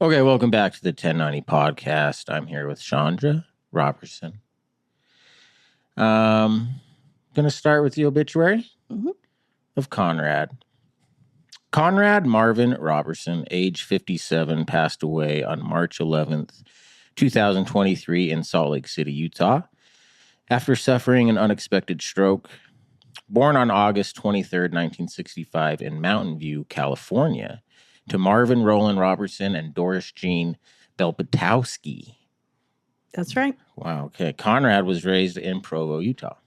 Okay, welcome back to the 1090 podcast. I'm here with Chandra, Roberson. Going to start with the obituary of Conrad. Conrad Marvin Roberson, age 57, passed away on March 11th, 2023 in Salt Lake City, Utah, after suffering an unexpected stroke. Born on August 23rd, 1965 in Mountain View, California, to Marvin Roland Roberson and Doris Jean Belpatowski. That's right. Wow, okay. Conrad was raised in Provo, Utah.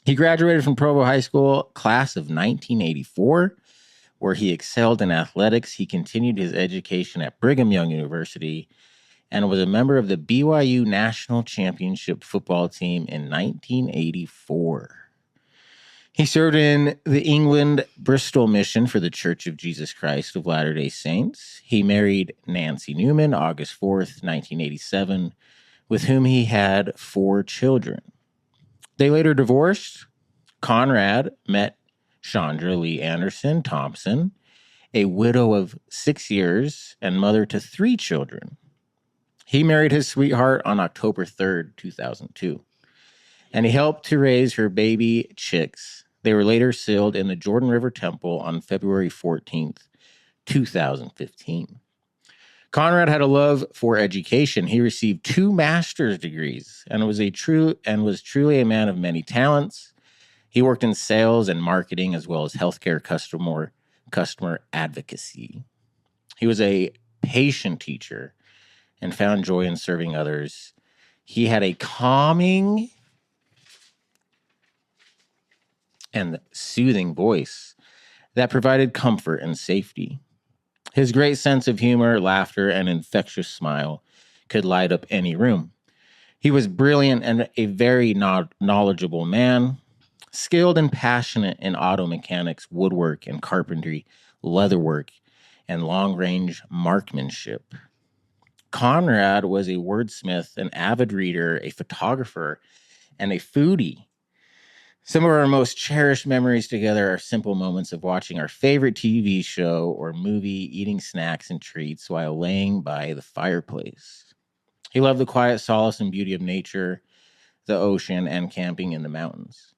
He graduated from Provo High School, class of 1984, where he excelled in athletics. He continued his education at Brigham Young University and was a member of the BYU National Championship football team in 1984. He served in the England Bristol mission for the Church of Jesus Christ of Latter-day Saints. He married Nancy Newman August 4th, 1987, with whom he had 4 children. They later divorced. Conrad met Chandra Lee Anderson Thompson, a widow of 6 years and mother to 3 children. He married his sweetheart on October 3rd, 2002, and he helped to raise her baby chicks. They were later sealed in the Jordan River Temple on February 14th, 2015. Conrad had a love for education. He received 2 master's degrees and was truly a man of many talents. He worked in sales and marketing as well as healthcare customer advocacy. He was a patient teacher and found joy in serving others. He had a calming and soothing voice that provided comfort and safety. His great sense of humor, laughter, and infectious smile could light up any room. He was brilliant and a very knowledgeable man, skilled and passionate in auto mechanics, woodwork and carpentry, leatherwork, and long-range marksmanship. Conrad was a wordsmith, an avid reader, a photographer, and a foodie. Some of our most cherished memories together are simple moments of watching our favorite TV show or movie, eating snacks and treats while laying by the fireplace. He loved the quiet solace and beauty of nature, the ocean, and camping in the mountains.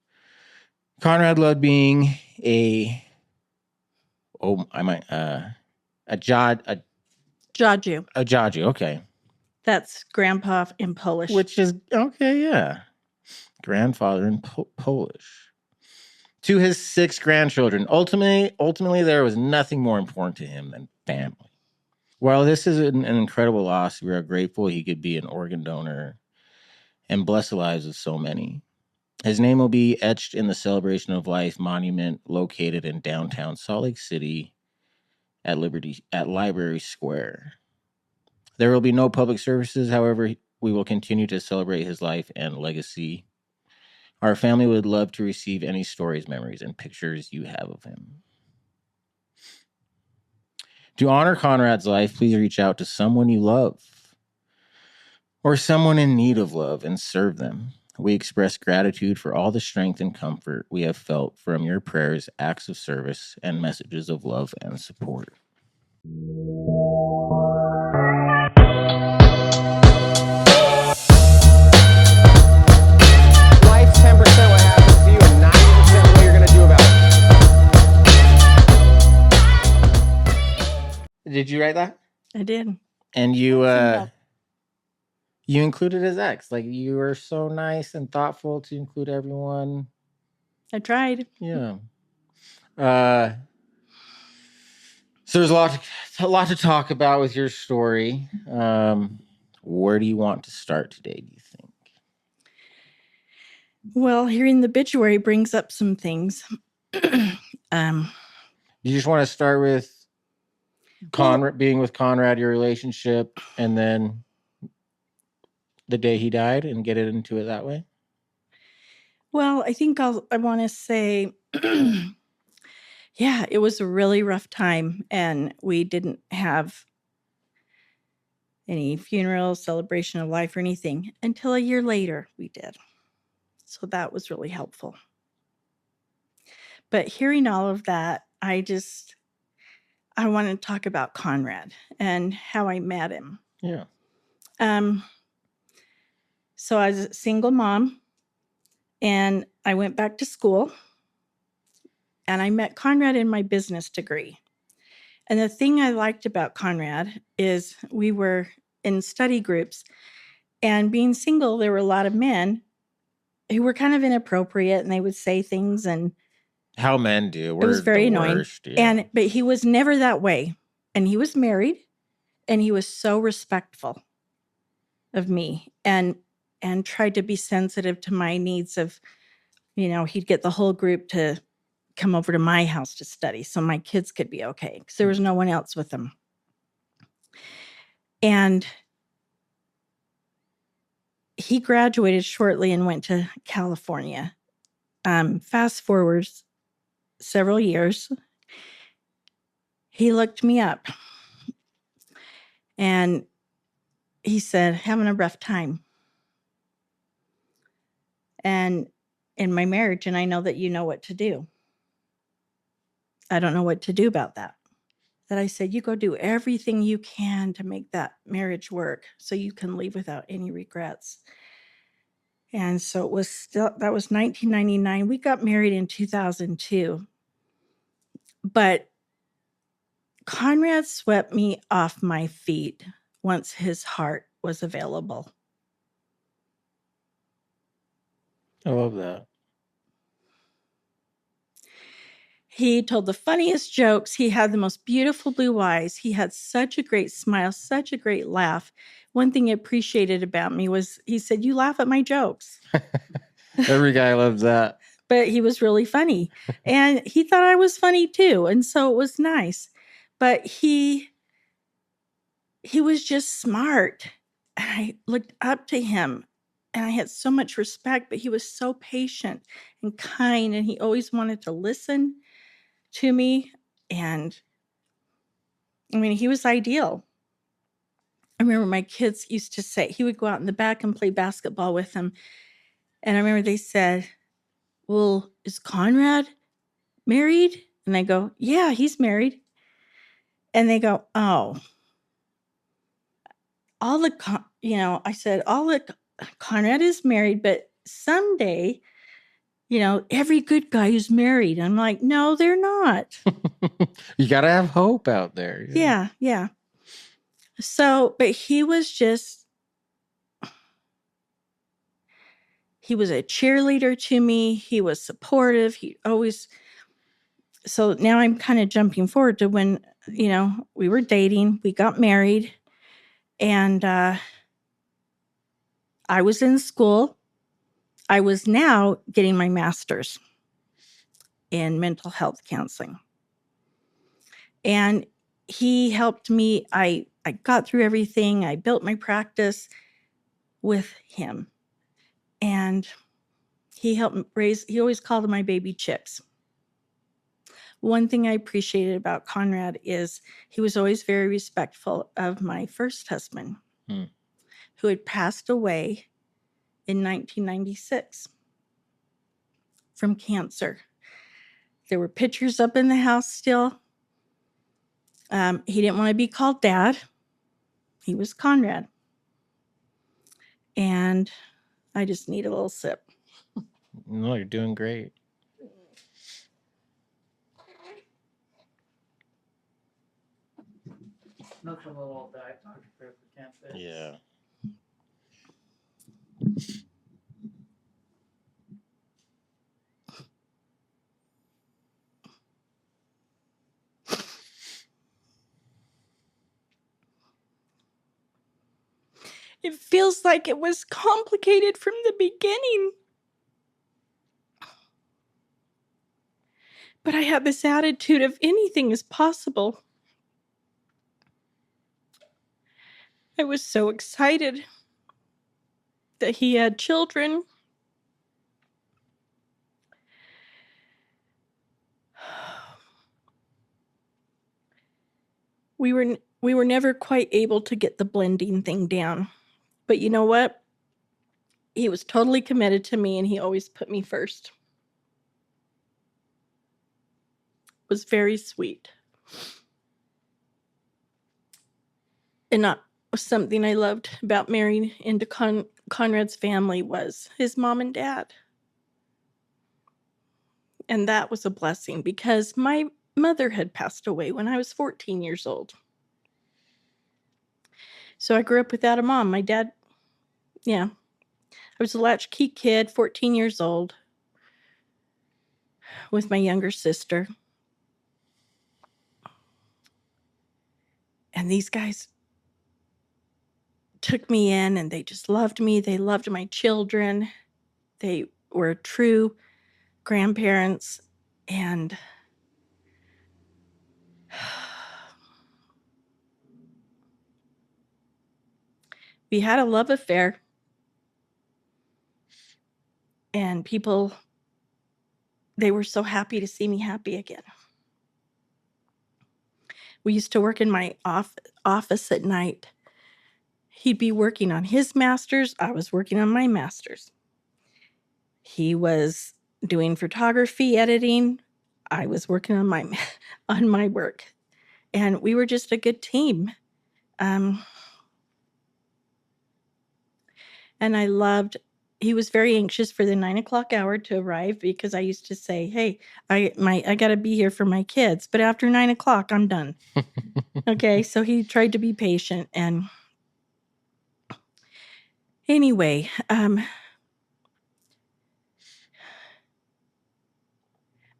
Conrad loved being a jaju. Okay. That's grandpa in Polish. Which is, okay, yeah. Grandfather in Polish. To his 6 grandchildren. Ultimately, there was nothing more important to him than family. While this is an incredible loss, we are grateful he could be an organ donor and bless the lives of so many. His name will be etched in the Celebration of Life monument located in downtown Salt Lake City at Library Square. There will be no public services, however, we will continue to celebrate his life and legacy. Our family would love to receive any stories, memories, and pictures you have of him. To honor Conrad's life, please reach out to someone you love or someone in need of love and serve them. We express gratitude for all the strength and comfort we have felt from your prayers, acts of service, and messages of love and support. Life's 10% what happens to you and 90% what you're going to do about it. Did you write that? I did. And you included his ex. Like, you were so nice and thoughtful to include everyone. I tried. Yeah. So there's a lot to talk about with your story. Where do you want to start today, do you think? Well, hearing the obituary brings up some things. You just want to start with being with Conrad, your relationship, and then the day he died, and get it into it that way? Well, I think I want to say, yeah, it was a really rough time, and we didn't have any funeral, celebration of life, or anything until a year later we did. So that was really helpful. But hearing all of that, I I want to talk about Conrad and how I met him. Yeah. So I was a single mom, and I went back to school, and I met Conrad in my business degree. And the thing I liked about Conrad is we were in study groups, and being single, there were a lot of men who were kind of inappropriate, and they would say things, and How men do. it was We're very the annoying. worst. Yeah. But he was never that way. And he was married, and he was so respectful of me and tried to be sensitive to my needs of, he'd get the whole group to come over to my house to study so my kids could be okay, because there was no one else with them. And he graduated shortly and went to California. Fast forward several years, he looked me up and he said, having a rough time. And in my marriage, and I know that you know what to do. I don't know what to do about that. That I said, you go do everything you can to make that marriage work so you can leave without any regrets. And so that was 1999. We got married in 2002. But Conrad swept me off my feet once his heart was available. I love that. He told the funniest jokes. He had the most beautiful blue eyes. He had such a great smile, such a great laugh. One thing he appreciated about me was he said, "You laugh at my jokes." Every guy loves that. But he was really funny. And he thought I was funny too. And so it was nice. But he was just smart. And I looked up to him. And I had so much respect, but he was so patient and kind. And he always wanted to listen to me. And I mean, he was ideal. I remember my kids used to say, he would go out in the back and play basketball with them. And I remember they said, "Well, is Conrad married?" And I go, "Yeah, he's married." And they go, "Oh, I said, Conrad is married, but someday, every good guy is married." I'm like, "No, they're not." You got to have hope out there. Yeah. So, but he was a cheerleader to me. He was supportive. So now I'm kind of jumping forward to when, we were dating, we got married, and I was in school. I was now getting my master's in mental health counseling. And he helped me. I got through everything. I built my practice with him. And he helped he always called him my baby Chips. One thing I appreciated about Conrad is he was always very respectful of my first husband, who had passed away in 1996 from cancer. There were pictures up in the house still. He didn't want to be called Dad. He was Conrad. And I just need a little sip. No, you're doing great. Not a little Diet Dr. Pepper can't fix. Yeah. It feels like it was complicated from the beginning. But I had this attitude of anything is possible. I was so excited that he had children. We were never quite able to get the blending thing down. But you know what? He was totally committed to me, and he always put me first. It was very sweet. And not something I loved about marrying into Conrad's family was his mom and dad. And that was a blessing because my mother had passed away when I was 14 years old. So I grew up without a mom. My dad, yeah, I was a latchkey kid, 14 years old, with my younger sister. And these guys took me in and they just loved me. They loved my children. They were true grandparents. And we had a love affair. And people, they were so happy to see me happy again. We used to work in my office at night. He'd be working on his master's. I was working on my master's. He was doing photography editing. I was working on my work. And we were just a good team. And I loved, he was very anxious for the 9:00 hour to arrive because I used to say, hey, I got to be here for my kids. But after 9:00, I'm done. Okay. So he tried to be patient. And anyway,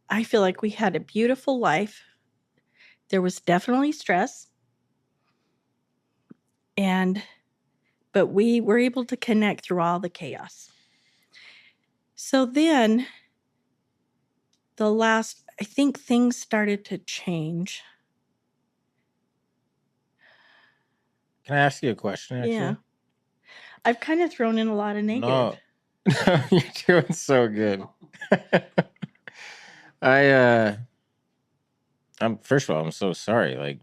I feel like we had a beautiful life. There was definitely stress. But we were able to connect through all the chaos. So then I think things started to change. Can I ask you a question, actually? Yeah. I've kind of thrown in a lot of negative. No, you're doing so good. I'm first of all, I'm so sorry. Like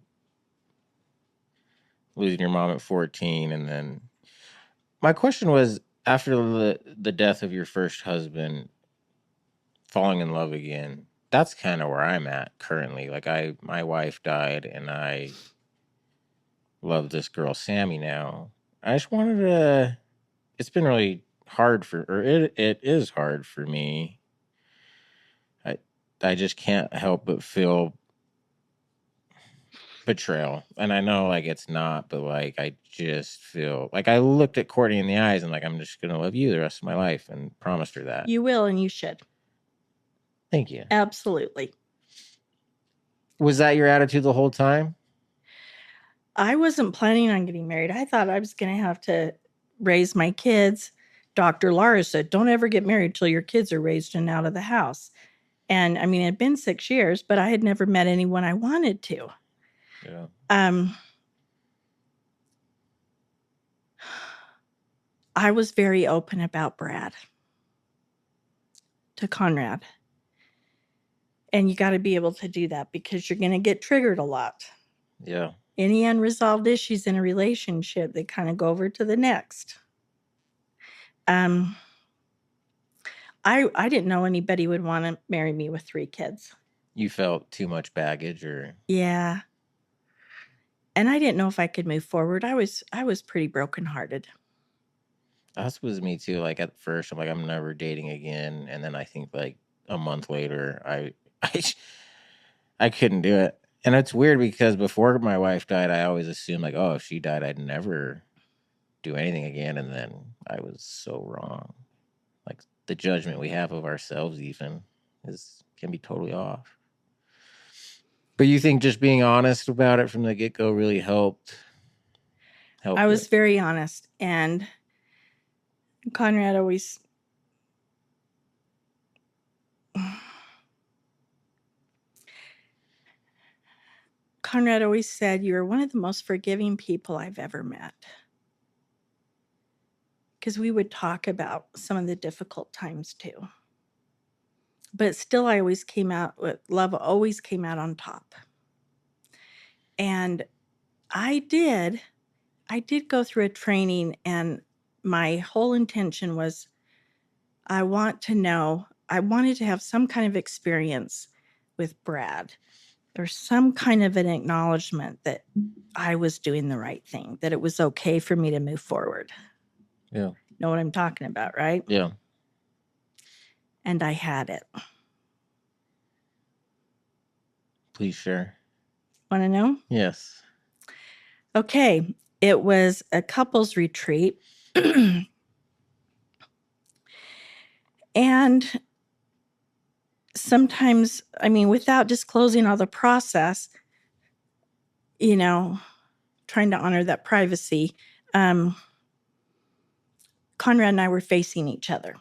losing your mom at 14, and then my question was after the death of your first husband, falling in love again. That's kind of where I'm at currently. Like my wife died, and I love this girl Sammy now. I just wanted to. It's been really hard it is hard for me. I just can't help but feel betrayal. And I know like it's not, but like I just feel like I looked at Courtney in the eyes and like I'm just gonna love you the rest of my life and promised her that. You will, and you should. Thank you. Absolutely. Was that your attitude the whole time? I wasn't planning on getting married. I thought I was going to have to raise my kids. Dr. Lara said, don't ever get married till your kids are raised and out of the house. And I mean, it had been 6 years, but I had never met anyone I wanted to. Yeah. I was very open about Brad to Conrad. And you got to be able to do that because you're going to get triggered a lot. Yeah. Any unresolved issues in a relationship, they kind of go over to the next. I didn't know anybody would want to marry me with 3 kids. You felt too much baggage or Yeah. And I didn't know if I could move forward. I was pretty brokenhearted. that was me too. Like at first I'm like, I'm never dating again. And then I think like a month later, I couldn't do it. And it's weird because before my wife died, I always assumed like, oh, if she died, I'd never do anything again. And then I was so wrong. Like the judgment we have of ourselves even can be totally off. But you think just being honest about it from the get-go really helped? I was very honest, and Conrad always said, you're one of the most forgiving people I've ever met. Because we would talk about some of the difficult times too. But still, I always came out with love, always came out on top. And I did go through a training, and my whole intention was I wanted to have some kind of experience with Brad There's some kind of an acknowledgement that I was doing the right thing, that it was okay for me to move forward. Yeah. Know what I'm talking about, right? Yeah. And I had it. Please share. Want to know? Yes. Okay. It was a couples retreat. And sometimes, I mean, without disclosing all the process, you know, trying to honor that privacy, Conrad and I were facing each other.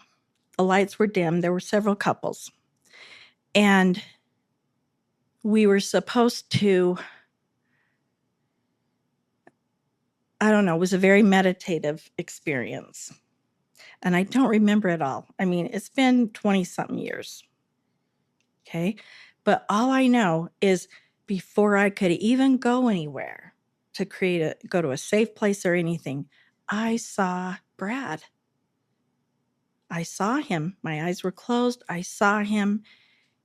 The lights were dim. There were several couples. And we were supposed to, I don't know, it was a very meditative experience. And I don't remember it all. I mean, it's been 20-something years. Okay. But all I know is before I could even go anywhere to go to a safe place or anything, I saw Brad. I saw him. My eyes were closed. I saw him.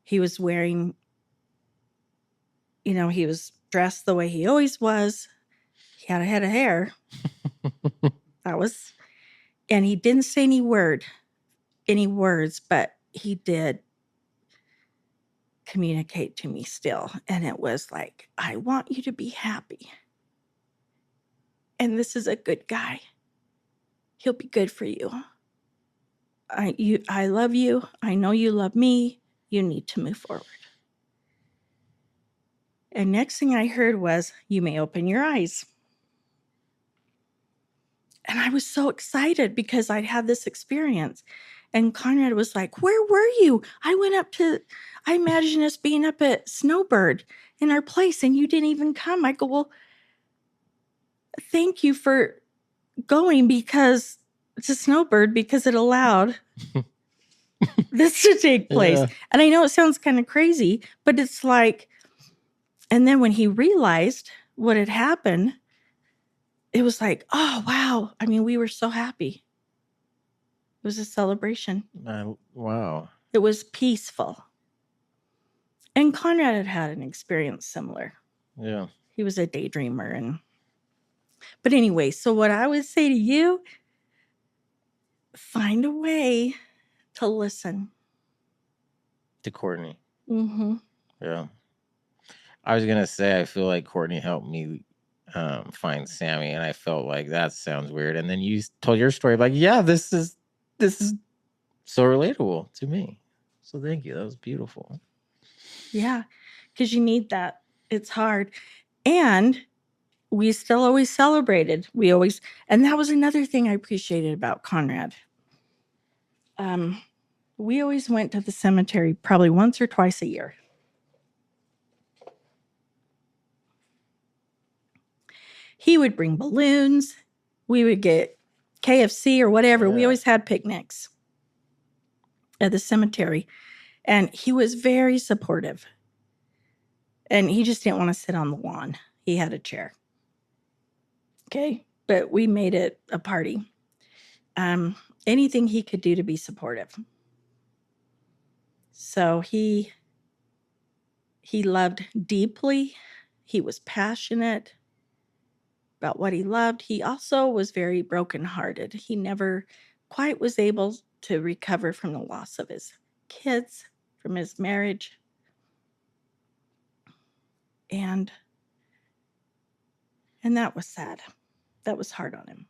He was wearing, he was dressed the way he always was. He had a head of hair. And he didn't say any words, but he did communicate to me still. And it was like, I want you to be happy. And this is a good guy. He'll be good for you. I love you. I know you love me. You need to move forward. And next thing I heard was, you may open your eyes. And I was so excited because I'd had this experience. And Conrad was like, where were you? I imagine us being up at Snowbird in our place and you didn't even come. I go, well, thank you for going to Snowbird because it allowed this to take place. Yeah. And I know it sounds kind of crazy, but it's like, and then when he realized what had happened, it was like, oh, wow. I mean, we were so happy. It was a celebration. Wow. It was peaceful. And Conrad had an experience similar. Yeah. He was a daydreamer. But anyway, so what I would say to you, find a way to listen. To Courtney. Mm-hmm. Yeah. I was going to say, I feel like Courtney helped me find Sammy, and I felt like that sounds weird. And then you told your story, like, yeah, this is so relatable to me. So thank you. That was beautiful. Yeah, because you need that. It's hard. And we still always celebrated. And that was another thing I appreciated about Conrad. We always went to the cemetery probably once or twice a year. He would bring balloons. We would get KFC or whatever. Yeah. We always had picnics at the cemetery. And he was very supportive. And he just didn't want to sit on the lawn. He had a chair. Okay. But we made it a party. Anything he could do to be supportive. So he loved deeply. He was passionate about what he loved. He also was very brokenhearted. He never quite was able to recover from the loss of his kids, from his marriage. And that was sad. That was hard on him.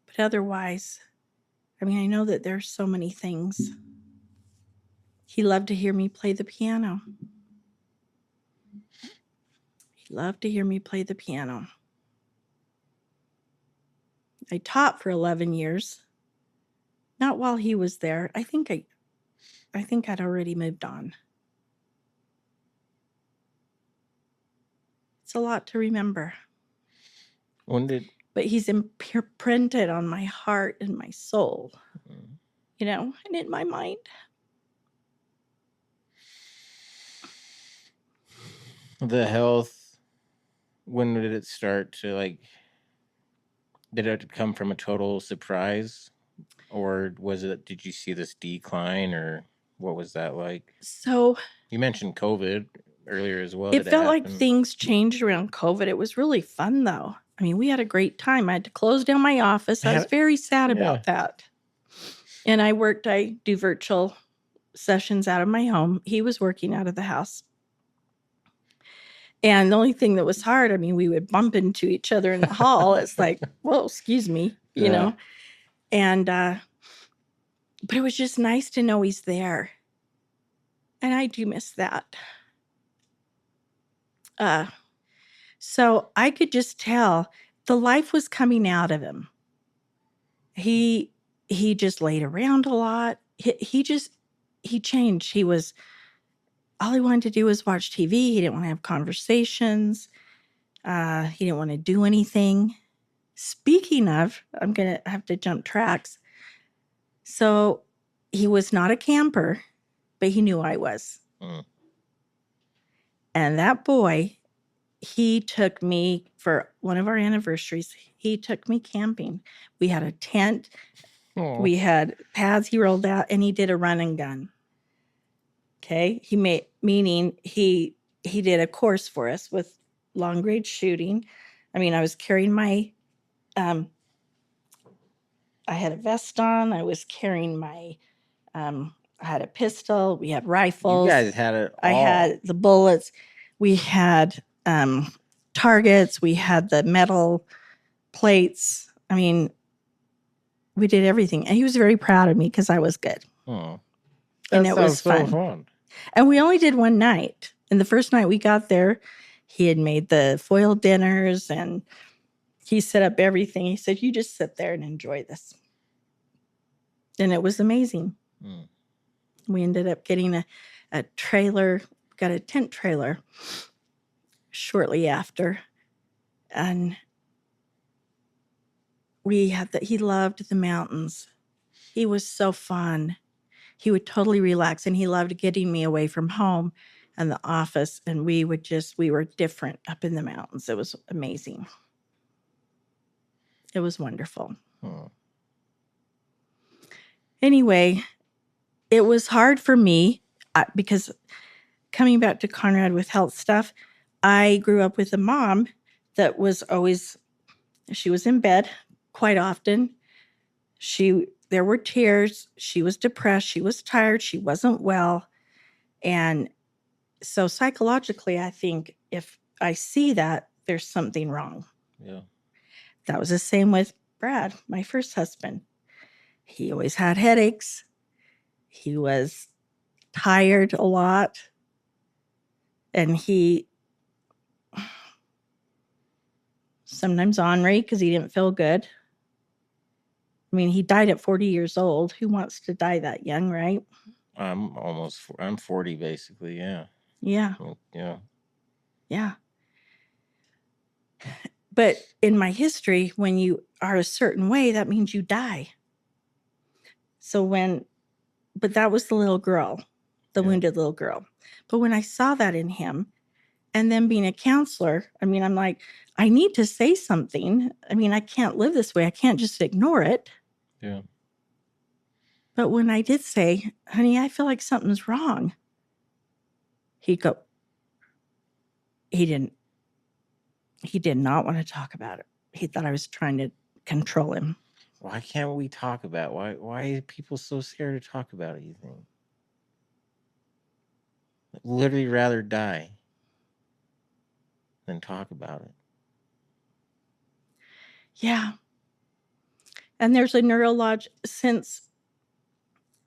But otherwise, I mean, I know that there's so many things. He loved to hear me play the piano. He loved to hear me play the piano. I taught for 11 years. Not while he was there. I think I'd already moved on. It's a lot to remember. But he's imprinted on my heart and my soul, and in my mind. The health, when did it start to did it come from a total surprise, or did you see this decline, or What was that like? So You mentioned COVID earlier as well. it Did felt like happen? things changed around COVID. It was really fun, though. I mean, we had a great time. I had to close down my office. I was very sad about that. And I do virtual sessions out of my home. He was working out of the house. And the only thing that was hard, I mean, we would bump into each other in the hall. It's like, whoa, excuse me, you know? And, but it was just nice to know he's there. And I do miss that. So I could just tell the life was coming out of him. He just laid around a lot. He changed. All he wanted to do was watch TV. He didn't want to have conversations. He didn't want to do anything. Speaking of, I'm going to have to jump tracks. So he was not a camper, but he knew I was. And that boy, he took me for one of our anniversaries. He took me camping. We had a tent. We had pads he rolled out, and he did a run and gun. Okay. Meaning he did a course for us with long range shooting. I mean, I was carrying my, I had a vest on. I was carrying my, I had a pistol. We had rifles. You guys had it all. I had the bullets. We had targets. We had the metal plates. I mean, we did everything. And he was very proud of me because I was good. Oh, and it was so fun. And we only did one night. And the first night we got there, he had made the foil dinners and he set up everything. He said, you just sit there and enjoy this. And it was amazing. We ended up getting a trailer, got a tent trailer shortly after. And he loved the mountains. He was so fun. He would totally relax, and he loved getting me away from home and the office. And we were different up in the mountains. It was amazing. It was wonderful. Anyway, it was hard for me because coming back to Conrad with health stuff, I grew up with a mom that was she was in bed quite often. There were tears. She was depressed. She was tired. She wasn't well. And so psychologically, I think if I see that, there's something wrong. Yeah. That was the same with Brad, my first husband. He always had headaches. He was tired a lot. And he sometimes ornery because he didn't feel good. I mean, he died at 40 years old. Who wants to die that young, right? I'm 40 basically. Yeah. Yeah. Yeah. Yeah. But in my history, when you are a certain way, that means you die. But that was the little girl, the wounded little girl. But when I saw that in him, and then being a counselor, I mean, I'm like, I need to say something. I mean, I can't live this way. I can't just ignore it. Yeah. But when I did say, honey, I feel like something's wrong, he did not want to talk about it. He thought I was trying to control him. Why can't we talk about it? Why are people so scared to talk about it, you think? I'd literally rather die than talk about it. Yeah. And there's a since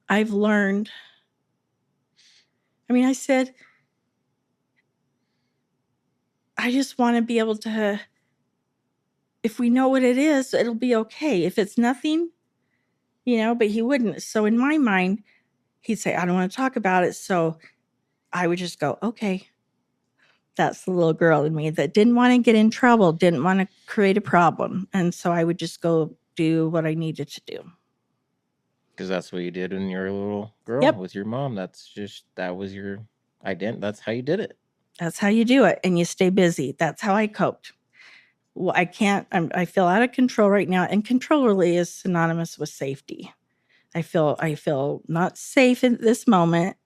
I've learned, I mean, I said, I just want to be able to, if we know what it is, it'll be okay. If it's nothing, but he wouldn't. So in my mind, he'd say, I don't want to talk about it. So I would just go, okay. That's the little girl in me that didn't want to get in trouble, didn't want to create a problem. And so I would just go do what I needed to do. Because that's what you did when you were a little girl with your mom. That was your identity. That's how you did it. That's how you do it. And you stay busy. That's how I coped. Well, I feel out of control right now. And control really is synonymous with safety. I feel not safe at this moment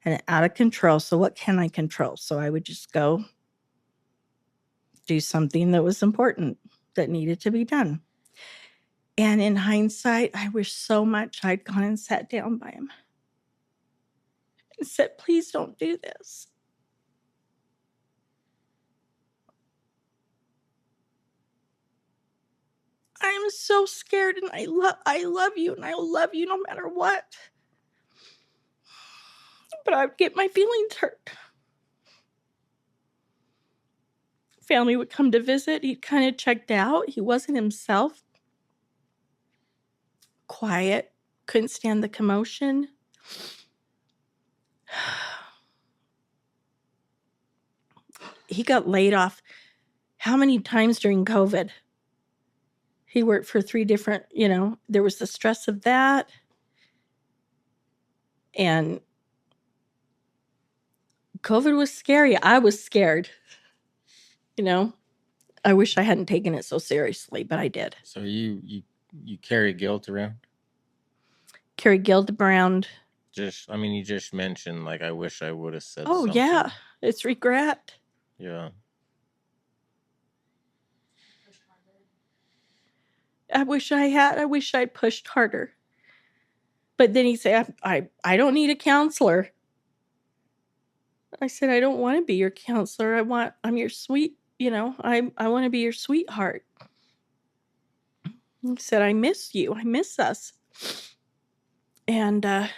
and out of control. So what can I control? So I would just go do something that was important that needed to be done. And in hindsight, I wish so much I'd gone and sat down by him and said, please don't do this. I'm so scared and I love you and I will love you no matter what. But I would get my feelings hurt. Family would come to visit. He kind of checked out. He wasn't himself. Quiet. Couldn't stand the commotion. He got laid off how many times during COVID? He worked for 3 different, there was the stress of that. And COVID was scary. I was scared. I wish I hadn't taken it so seriously, but I did. So you carry guilt around? Carry guilt around. You just mentioned, like, I wish I would have said Oh, something. yeah. It's regret. Yeah. I wish I'd pushed harder. But then he said, I don't need a counselor. I said, I don't want to be your counselor. I'm your sweet, I want to be your sweetheart. He said, I miss you. I miss us. And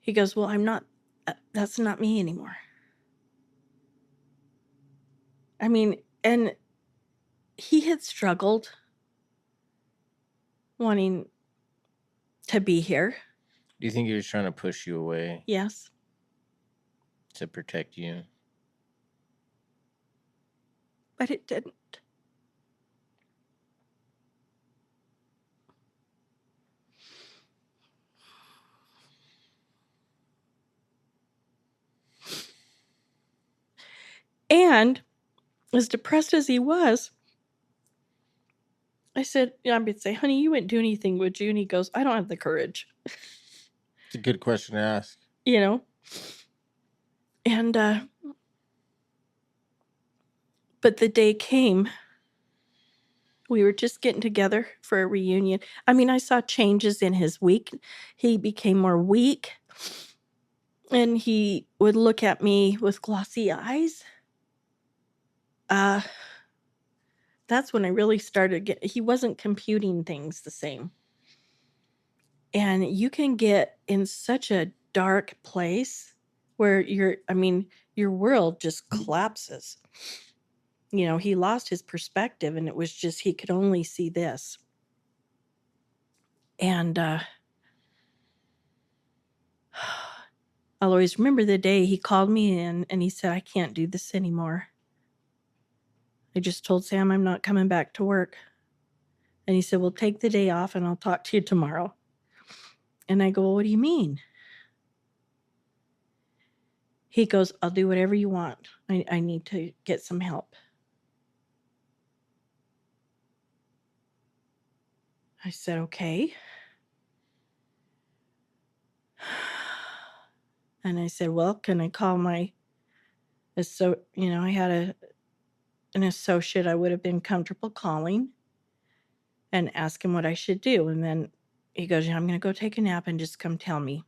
he goes, well, that's not me anymore. And he had struggled wanting to be here. Do you think he was trying to push you away? Yes. To protect you? But it didn't. And as depressed as he was, I said, I would say, honey, you wouldn't do anything, would you? And he goes, I don't have the courage. It's a good question to ask. And, but the day came, we were just getting together for a reunion. I saw changes in his week. He became more weak. And he would look at me with glossy eyes. That's when I really started he wasn't computing things the same. And you can get in such a dark place where your world just collapses. He lost his perspective and it was just, he could only see this. And I'll always remember the day he called me in and he said, I can't do this anymore. I just told Sam I'm not coming back to work. And he said, well, take the day off and I'll talk to you tomorrow. And I go, well, what do you mean? He goes, I'll do whatever you want. I need to get some help. I said, okay. And I said, well, can I call I had an associate I would have been comfortable calling and ask him what I should do. And then he goes, I'm going to go take a nap and just come tell me.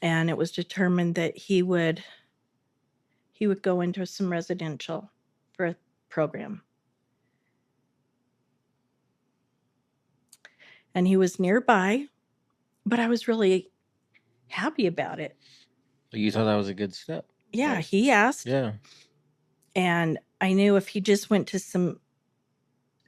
And it was determined that he would go into some residential for a program. And he was nearby, but I was really happy about it. You thought that was a good step? Yeah, he asked. Yeah. And I knew if he just went to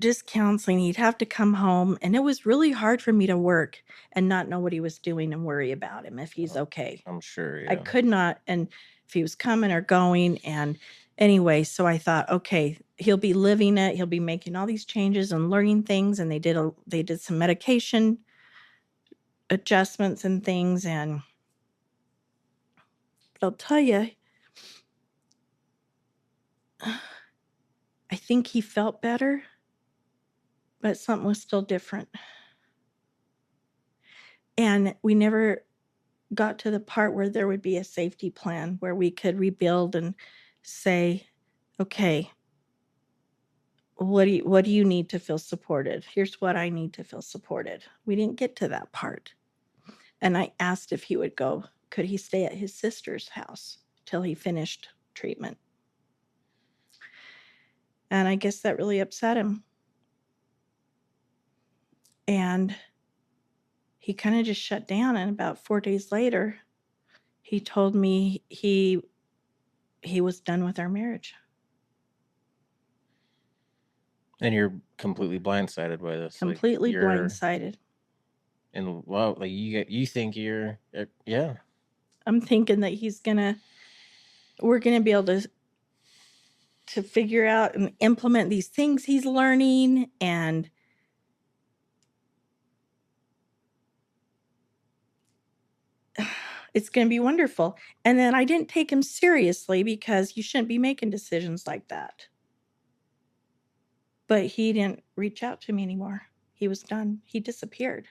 just counseling, he'd have to come home. And it was really hard for me to work and not know what he was doing and worry about him if he's okay. I'm sure, yeah. I could not, and if he was coming or going. And anyway, so I thought, okay, he'll be living it. He'll be making all these changes and learning things. And they did some medication adjustments and things. And I'll tell you, I think he felt better, but something was still different. And we never got to the part where there would be a safety plan where we could rebuild and say, okay, what do you need to feel supported? Here's what I need to feel supported. We didn't get to that part. And I asked if he would go, could he stay at his sister's house till he finished treatment? And I guess that really upset him. And he kind of just shut down. And about 4 days later, he told me he was done with our marriage. And you're completely blindsided by this. Completely like, you're blindsided. in love. Like you think you're, yeah. I'm thinking that we're gonna be able to figure out and implement these things he's learning, and it's gonna be wonderful. And then I didn't take him seriously because you shouldn't be making decisions like that. But he didn't reach out to me anymore. He was done. He disappeared,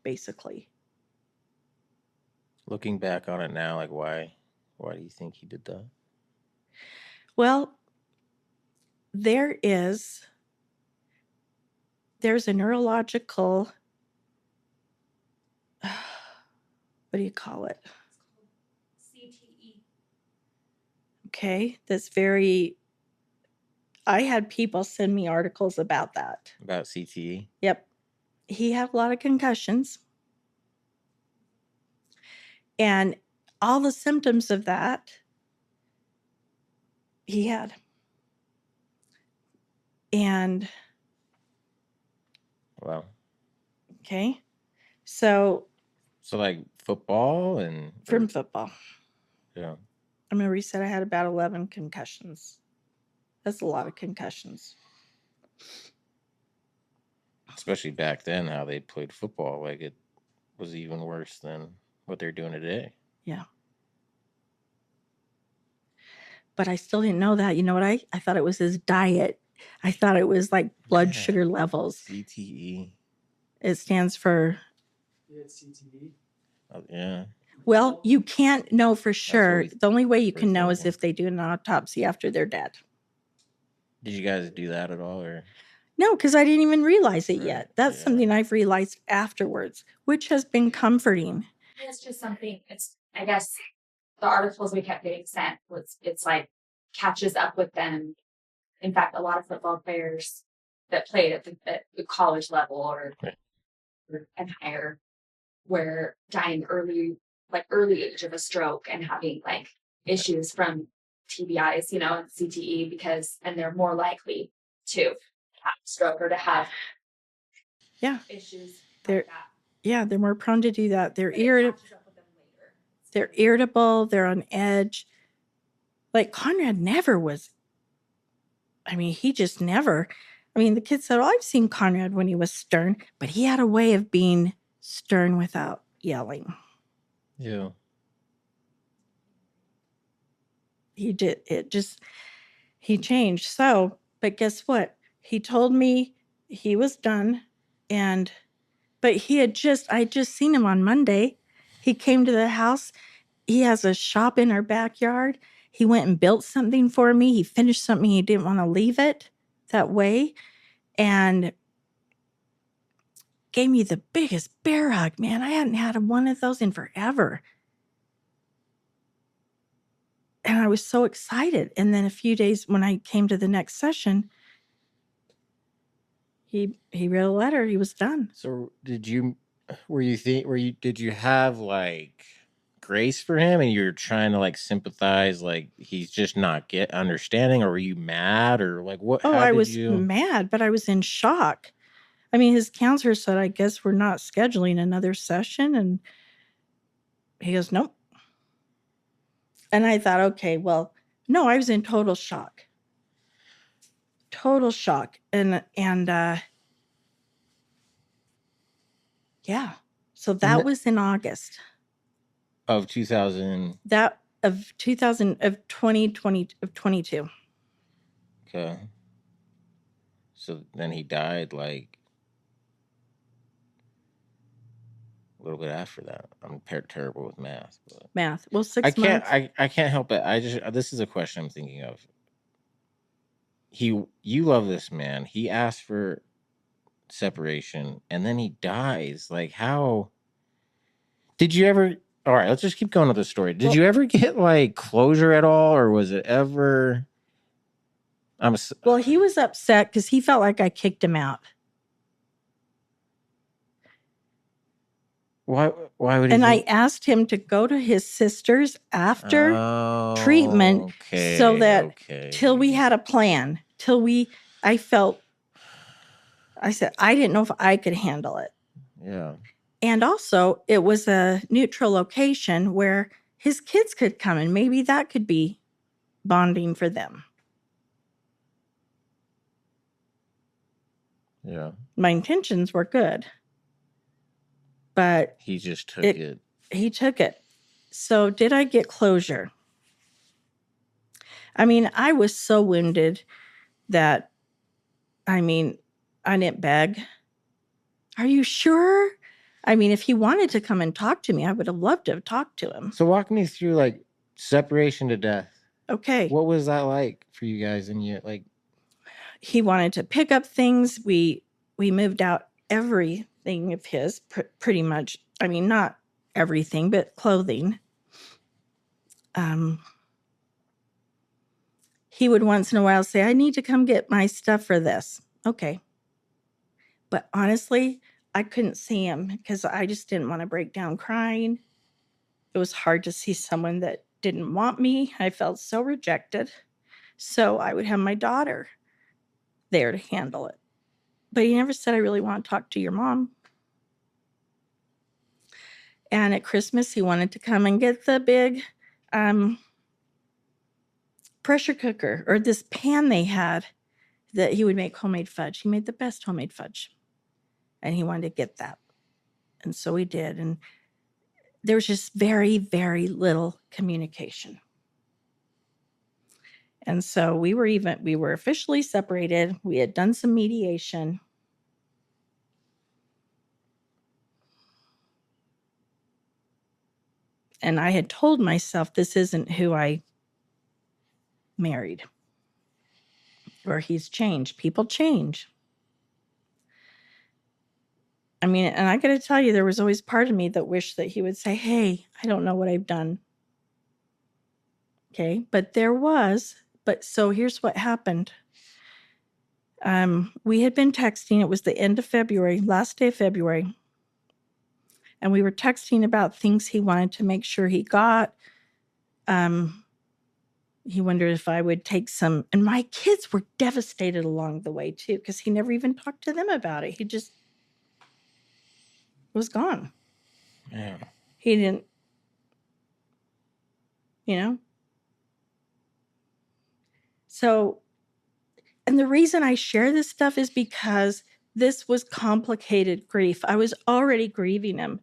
basically. Looking back on it now, like why do you think he did that? Well, there's a neurological, what do you call it? CTE. Okay, I had people send me articles about that. About CTE? Yep. He had a lot of concussions. And all the symptoms of that he had. And Wow. okay. So like football and from football. Yeah. I remember he said I had about 11 concussions. That's a lot of concussions. Especially back then, how they played football. Like it was even worse than what they're doing today. Yeah. But I still didn't know that. You know what? I thought it was his diet. I thought it was like blood sugar levels. CTE. It stands for. You had CTE? Oh, yeah. Well, you can't know for sure. The only way you can first know thing is if they do an autopsy after they're dead. Did you guys do that at all, or? No, because I didn't even realize it Right, yet. That's yeah. something I've realized afterwards, which has been comforting. It's just something, I guess the articles we kept getting sent it's like catches up with them. In fact, a lot of football players that played at the college level or and higher were dying early age of a stroke and having like issues from TBIs, and CTE and they're more likely to have a stroke or to have issues like that. Yeah, they're more prone to do that. They're irritable. They're irritable. They're on edge. Like Conrad never was. I mean, he just never. I mean, the kids said, "Oh, I've seen Conrad when he was stern," but he had a way of being stern without yelling. Yeah. He did. He changed. So, but guess what? He told me he was done, but I just seen him on Monday. He came to the house. He has a shop in our backyard. He went and built something for me. He finished something. He didn't want to leave it that way. And gave me the biggest bear hug, man. I hadn't had one of those in forever. And I was so excited. And then a few days when I came to the next session, he read a letter. He was done. So did you have like grace for him and you're trying to like sympathize, like he's just not understanding, or were you mad, or like what? Oh, I was mad, but I was in shock. I mean, his counselor said, I guess we're not scheduling another session. And he goes, nope. And I thought, okay, well, no, I was in total shock. Total shock. And yeah. So that was in August. Of 2000. Of 2022. Okay. So then he died like a little bit after that. I'm terrible with math, but Math. Well, 6 I can't. months. I can't help it. This is a question I'm thinking of. You love this man. He asked for separation, and then he dies. Like, how did you ever? All right, let's just keep going with the story. Did Well- you ever get like closure at all, or was it ever? Well, he was upset because he felt like I kicked him out. Why would he? And I asked him to go to his sister's after treatment so that till we had a plan, I said, I didn't know if I could handle it. Yeah. And also, it was a neutral location where his kids could come and maybe that could be bonding for them. Yeah. My intentions were good, but He just took it. He took it. So did I get closure? I mean, I was so wounded that, I didn't beg. Are you sure? I mean, if he wanted to come and talk to me, I would have loved to have talked to him. So walk me through like separation to death. Okay. What was that like for you guys? And you like, he wanted to pick up things. We moved out everything of his, pretty much. I mean, not everything, but clothing. He would once in a while say, I need to come get my stuff for this. Okay. But honestly, I couldn't see him because I just didn't want to break down crying. It was hard to see someone that didn't want me. I felt so rejected. So I would have my daughter there to handle it. But he never said, I really want to talk to your mom. And at Christmas, he wanted to come and get the big pressure cooker or this pan they had that he would make homemade fudge. He made the best homemade fudge. And he wanted to get that. And so we did. And there was just very, very little communication. And so we were officially separated. We had done some mediation. And I had told myself, this isn't who I married. Or he's changed. People change. I mean, and I got to tell you, there was always part of me that wished that he would say, hey, I don't know what I've done. Okay. But so here's what happened. We had been texting. It was the end of February, last day of February. And we were texting about things he wanted to make sure he got. He wondered if I would take some. And my kids were devastated along the way, too, because he never even talked to them about it. He just was gone. yeah. He didn't, you know. So, and the reason I share this stuff is because this was complicated grief. I was already grieving him.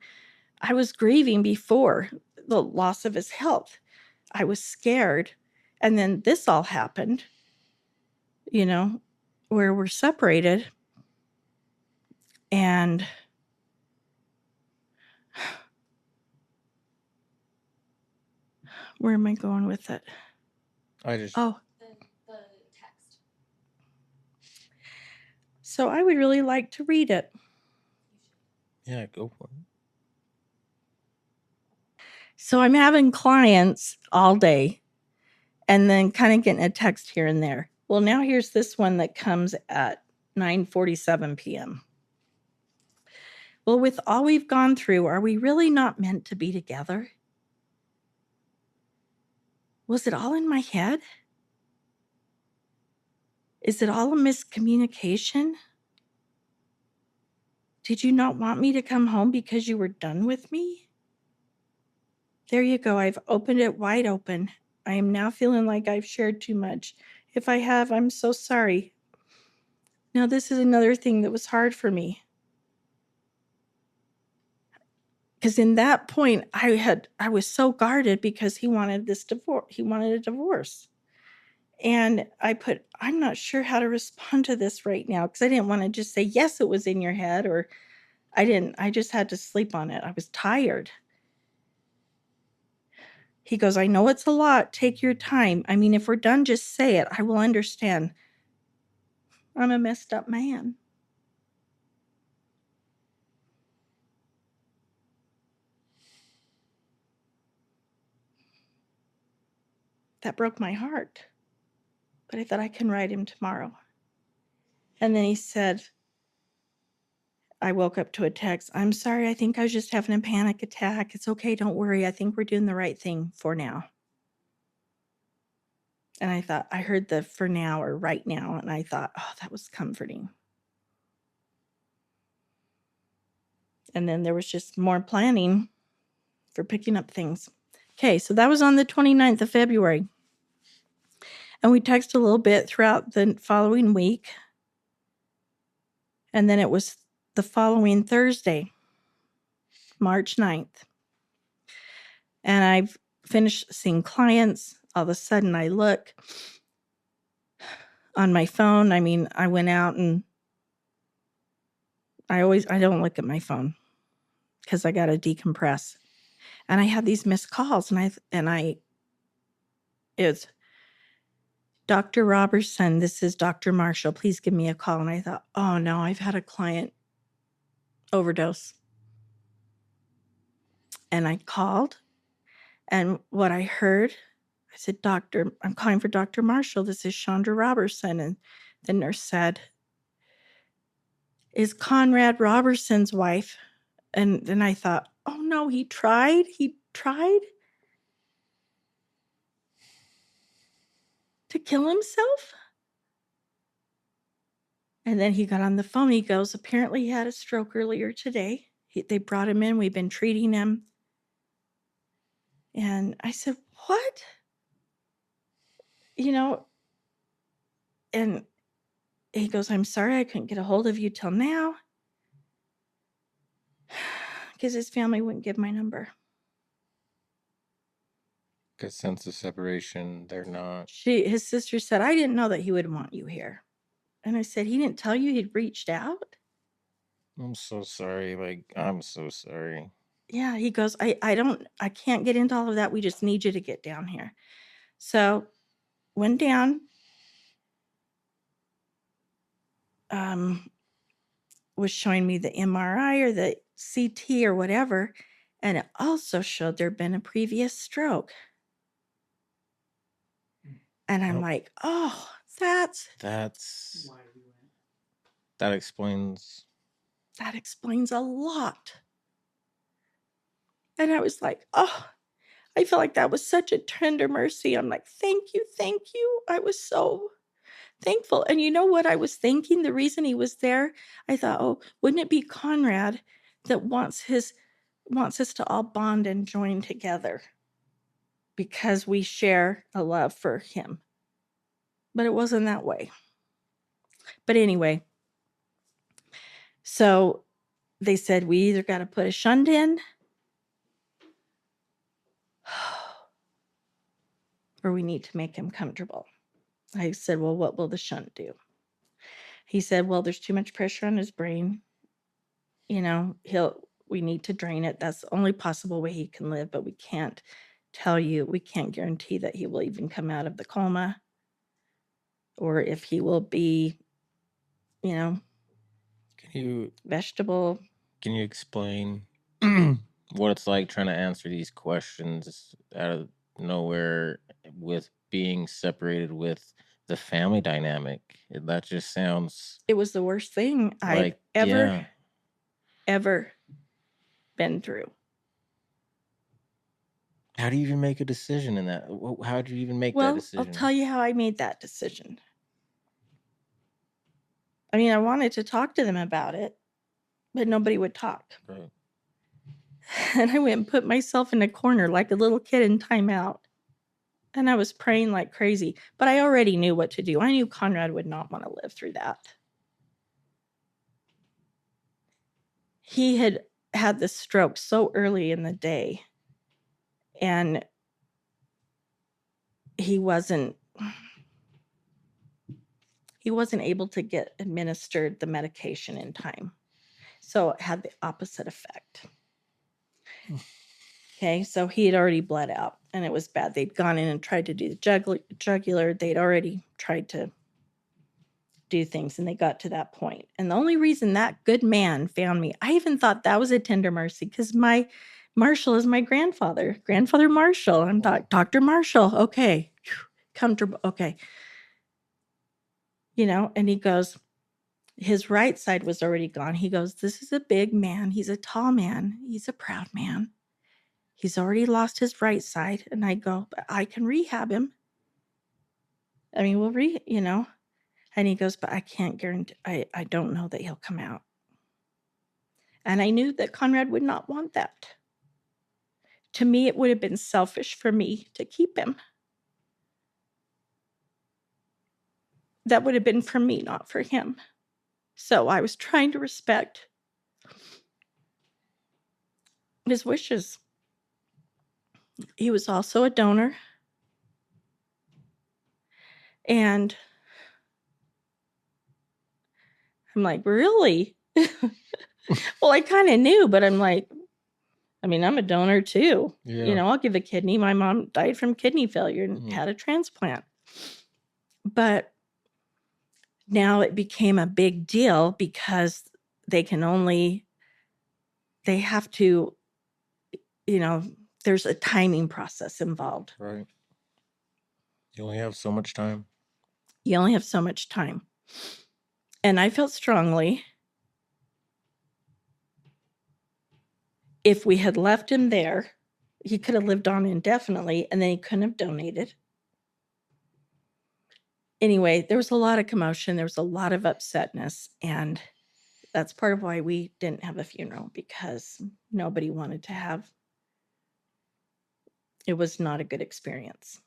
I was grieving before the loss of his health. I was scared. And then this all happened, where we're separated. And where am I going with it? The text. So I would really like to read it. Yeah, go for it. So I'm having clients all day and then kind of getting a text here and there. Well, now here's this one that comes at 9:47 p.m. Well, with all we've gone through, are we really not meant to be together? Was it all in my head? Is it all a miscommunication? Did you not want me to come home because you were done with me? There you go. I've opened it wide open. I am now feeling like I've shared too much. If I have, I'm so sorry. Now, this is another thing that was hard for me. Because in that point, I was so guarded because he wanted this divorce. He wanted a divorce. And I put, I'm not sure how to respond to this right now because I didn't want to just say, yes, it was in your head, or I just had to sleep on it. I was tired. He goes, I know it's a lot. Take your time. I mean, if we're done, just say it. I will understand. I'm a messed up man. That broke my heart. But I thought I can write him tomorrow. And then he said, I woke up to a text. I'm sorry. I think I was just having a panic attack. It's okay. Don't worry. I think we're doing the right thing for now. And I thought, I heard the for now or right now. And I thought, oh, that was comforting. And then there was just more planning for picking up things. Okay, so that was on the 29th of February. And we texted a little bit throughout the following week. And then it was the following Thursday, March 9th. And I've finished seeing clients. All of a sudden I look on my phone. I mean, I went out and I don't look at my phone because I got to decompress. And I had these missed calls it's Dr. Roberson, this is Dr. Marshall. Please give me a call. And I thought, oh no, I've had a client overdose. And I called, and what I heard, I said, Doctor, I'm calling for Dr. Marshall. This is Chandra Roberson. And the nurse said, is Conrad Roberson's wife. And then I thought, oh no, he tried. To kill himself? And then he got on the phone. He goes, apparently he had a stroke earlier today. They brought him in. We've been treating him. And I said, what? And he goes, I'm sorry I couldn't get a hold of you till now. Because his family wouldn't give my number. Because since the separation, they're not. His sister said, I didn't know that he would want you here. And I said, he didn't tell you he'd reached out? I'm so sorry. I'm so sorry. Yeah, he goes, I can't get into all of that. We just need you to get down here. So went down. Was showing me the MRI or the CT or whatever. And it also showed there'd been a previous stroke. And I'm like, oh, That's Why we went. that explains. That explains a lot. And I was like, oh, I feel like that was such a tender mercy. I'm like, thank you. I was so thankful. And you know what I was thinking? The reason he was there, I thought, oh, wouldn't it be Conrad that wants us to all bond and join together because we share a love for him? But it wasn't that way. But anyway, so they said we either got to put a shunt in or we need to make him comfortable. I said, well, what will the shunt do? He said, well, there's too much pressure on his brain. We need to drain it. That's the only possible way he can live, but we can't guarantee that he will even come out of the coma or if he will be, vegetable. Can you explain what it's like trying to answer these questions out of nowhere with being separated with the family dynamic? That just sounds. It was the worst thing I've ever been through. How do you even make a decision in that? How do you even make that decision? I'll tell you how I made that decision. I mean, I wanted to talk to them about it, but nobody would talk. Right. And I went and put myself in a corner like a little kid in timeout. And I was praying like crazy, but I already knew what to do. I knew Conrad would not want to live through that. He had had the stroke so early in the day, and he wasn't able to get administered the medication in time. So it had the opposite effect. Okay, so he had already bled out and it was bad. They'd gone in and tried to do the jugular. They'd already tried to do things and they got to that point. And the only reason that good man found me, I even thought that was a tender mercy because my Marshall is my grandfather, Grandfather Marshall. I'm Dr. Marshall. Okay, comfortable. Okay. You know, and he goes, his right side was already gone. He goes, this is a big man. He's a tall man. He's a proud man. He's already lost his right side. And I go, but I can rehab him. I mean, we'll you know. And he goes, but I can't guarantee, I don't know that he'll come out. And I knew that Conrad would not want that. To me, it would have been selfish for me to keep him. That would have been for me, not for him. So I was trying to respect his wishes. He was also a donor. And I'm like, really? Well, I kind of knew, but I'm like, I mean, I'm a donor too. Yeah. You know, I'll give a kidney. My mom died from kidney failure and had a transplant. But now it became a big deal because they have to, you know, there's a timing process involved. Right. You only have so much time. You only have so much time. And I felt strongly if we had left him there, he could have lived on indefinitely and then he couldn't have donated. Anyway, there was a lot of commotion. There was a lot of upsetness. And that's part of why we didn't have a funeral, because nobody wanted to have. It was not a good experience.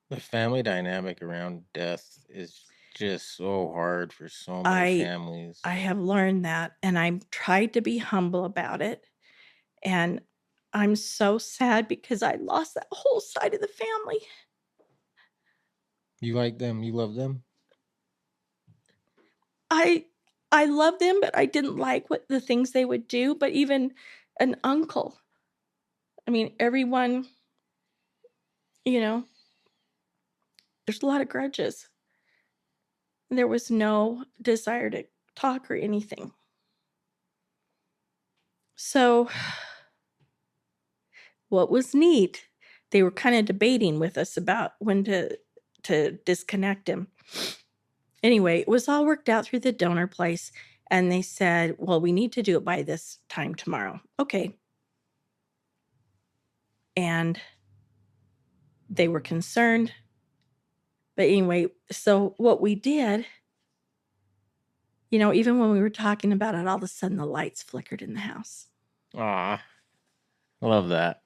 The family dynamic around death is just so hard for so many families. I have learned that, and I've tried to be humble about it. And I'm so sad because I lost that whole side of the family. You like them? You love them? I love them, but I didn't like what the things they would do. But even an uncle, I mean, everyone, you know, there's a lot of grudges. There was no desire to talk or anything. So what was neat, they were kind of debating with us about when to disconnect him. Anyway, it was all worked out through the donor place. And they said, well, we need to do it by this time tomorrow. Okay. And they were concerned. But anyway, so what we did, you know, even when we were talking about it, all of a sudden the lights flickered in the house. Ah, love that.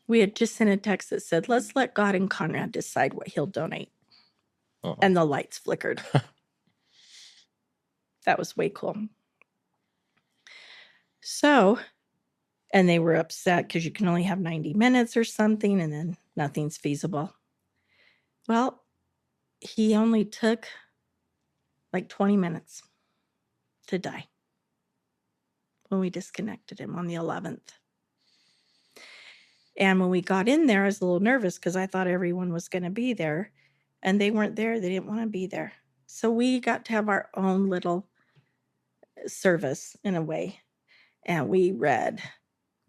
We had just sent a text that said, let's let God and Conrad decide what he'll donate. Uh-huh. And the lights flickered. That was way cool. So, and they were upset because you can only have 90 minutes or something, and then nothing's feasible. Well, he only took like 20 minutes to die when we disconnected him on the 11th. And when we got in there, I was a little nervous because I thought everyone was going to be there, and they weren't there. They didn't want to be there. So we got to have our own little service in a way. And we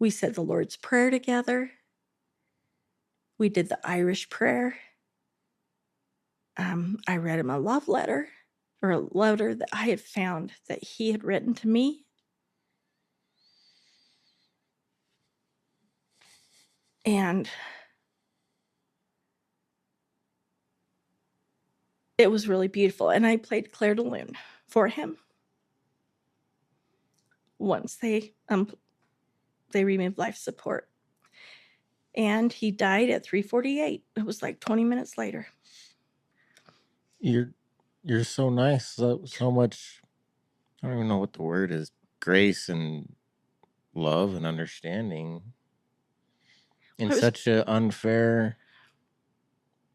said the Lord's Prayer together. We did the Irish prayer. I read him a love letter, or a letter that I had found that he had written to me. And it was really beautiful. And I played Claire de Lune for him. Once they removed life support. And he died at 3:48. It was like 20 minutes later. You're so nice. So much, I don't even know what the word is. Grace and love and understanding in such an unfair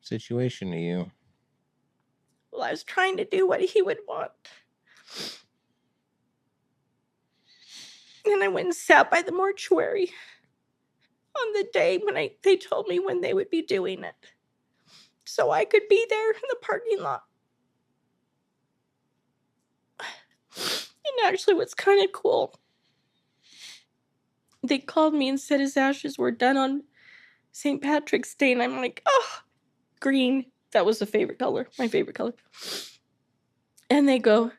situation to you. Well, I was trying to do what he would want. And I went and sat by the mortuary on the day when they told me when they would be doing it, so I could be there in the parking lot. And actually, what's kind of cool, they called me and said his ashes were done on St. Patrick's Day, and I'm like, oh, green. That was my favorite color. And they go,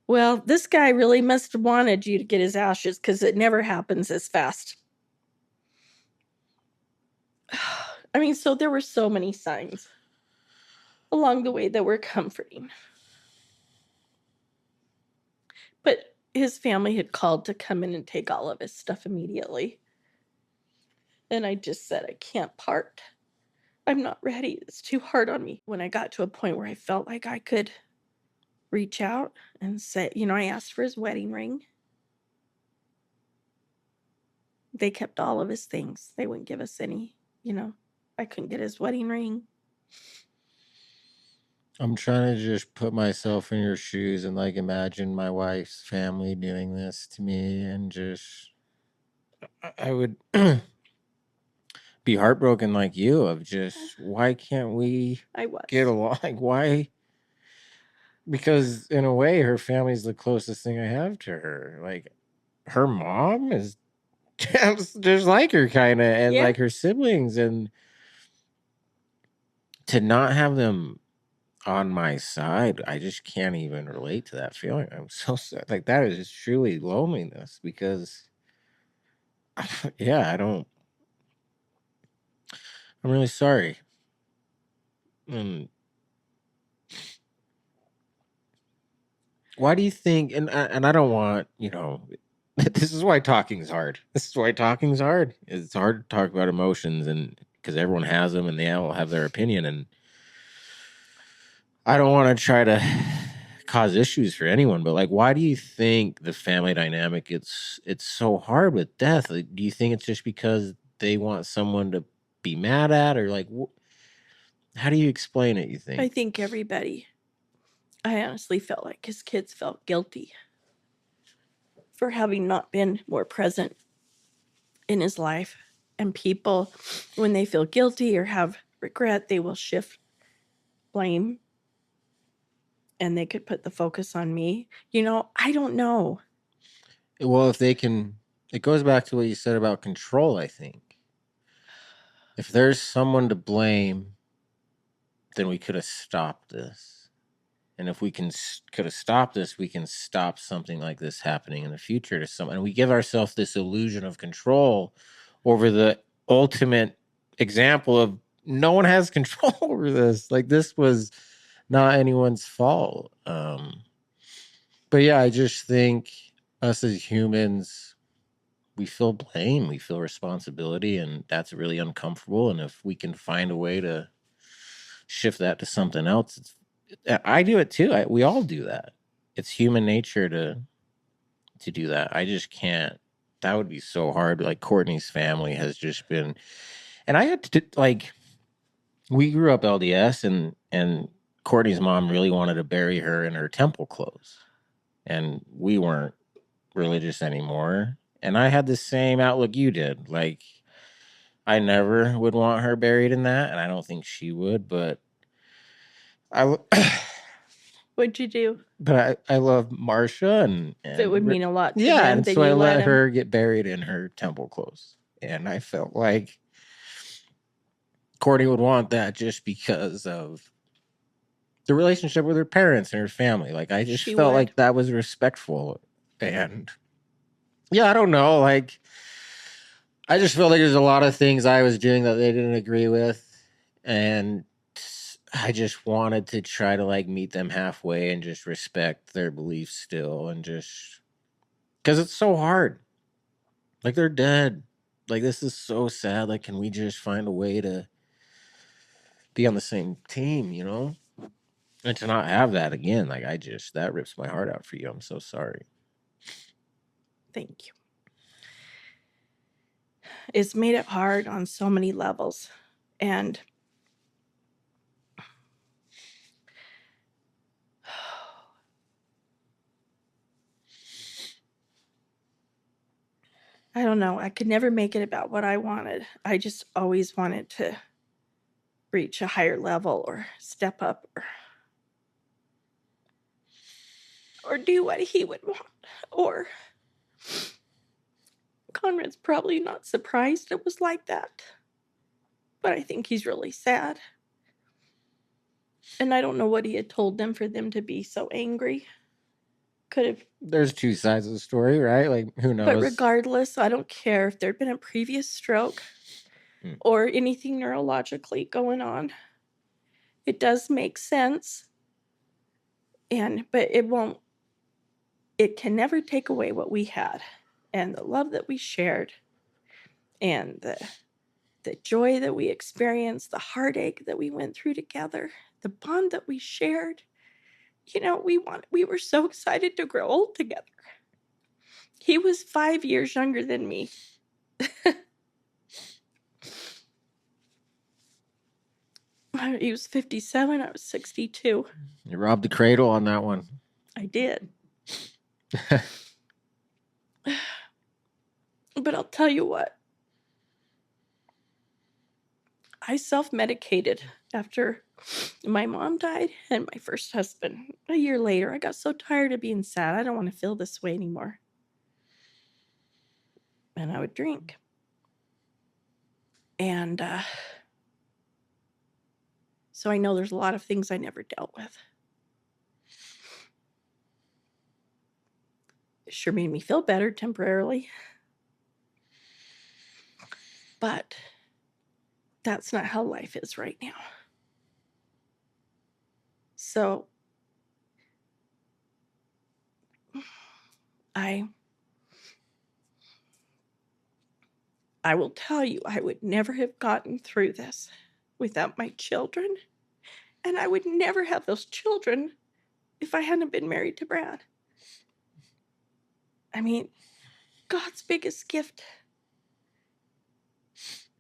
well, this guy really must have wanted you to get his ashes because it never happens as fast. I mean, so there were so many signs along the way that were comforting. But his family had called to come in and take all of his stuff immediately. And I just said, I can't part. I'm not ready. It's too hard on me. When I got to a point where I felt like I could reach out and say, I asked for his wedding ring. They kept all of his things. They wouldn't give us any, I couldn't get his wedding ring. I'm trying to just put myself in your shoes and like imagine my wife's family doing this to me, and just I would be heartbroken like you of just why can't we I was. get along? Like why? Because in a way, her family's the closest thing I have to her. Like her mom is just like her kind of, and Yeah. like her siblings, and to not have them on my side, I just can't even relate to that feeling. I'm so sad. Like that is just truly loneliness because yeah, I'm really sorry. And why do you think, and I don't want, this is why talking's hard. This is why talking's hard. It's hard to talk about emotions, and because everyone has them and they all have their opinion, and I don't want to try to cause issues for anyone, but like, why do you think the family dynamic it's so hard with death? Like, do you think it's just because they want someone to be mad at, or like, how do you explain it? You think? I think everybody, I honestly felt like his kids felt guilty for having not been more present in his life. And people, when they feel guilty or have regret, they will shift blame and they could put the focus on me. I don't know. Well, if they can, it goes back to what you said about control. I think if there's someone to blame, then we could have stopped this. And if we could have stopped this, we can stop something like this happening in the future to someone. And we give ourselves this illusion of control over the ultimate example of no one has control over this. Like this was not anyone's fault. But yeah, I just think us as humans, we feel blame, we feel responsibility, and that's really uncomfortable. And if we can find a way to shift that to something else, I do it too. We all do that. It's human nature to do that. I just can't. That would be so hard. Like Courtney's family has just been, and I had to like. We grew up LDS, and Courtney's mom really wanted to bury her in her temple clothes, and we weren't religious anymore. And I had the same outlook you did. Like I never would want her buried in that, and I don't think she would. But I. What'd you do? But I love Marsha, and It would mean a lot to yeah, them. and Then so I you let him. her get buried in her temple clothes, and I felt like Courtney would want that just because of the relationship with her parents and her family. Like I just She felt would. like that was respectful, and yeah, I don't know, like I just felt like there's a lot of things I was doing that they didn't agree with, and I just wanted to try to like meet them halfway and just respect their beliefs still, and just because it's so hard. Like they're dead. Like this is so sad. Like, can we just find a way to be on the same team, And to not have that again, like that rips my heart out for you. I'm so sorry. Thank you. It's made it hard on so many levels. And I don't know. I could never make it about what I wanted. I just always wanted to reach a higher level or step up or do what he would want. Or Conrad's probably not surprised it was like that. But I think he's really sad. And I don't know what he had told them for them to be so angry. Could have. There's two sides of the story, right? Like, who knows? But regardless, I don't care if there'd been a previous stroke or anything neurologically going on. It does make sense. But it can never take away what we had and the love that we shared and the joy that we experienced, the heartache that we went through together, the bond that we shared. You know, we were so excited to grow old together. He was 5 years younger than me. He was 57, I was 62. You robbed the cradle on that one. I did. But I'll tell you what. I self-medicated after my mom died and my first husband. A year later, I got so tired of being sad. I don't want to feel this way anymore. And I would drink. And so I know there's a lot of things I never dealt with. It sure made me feel better temporarily. But that's not how life is right now. So I will tell you, I would never have gotten through this without my children. And I would never have those children if I hadn't been married to Brad. I mean, God's biggest gift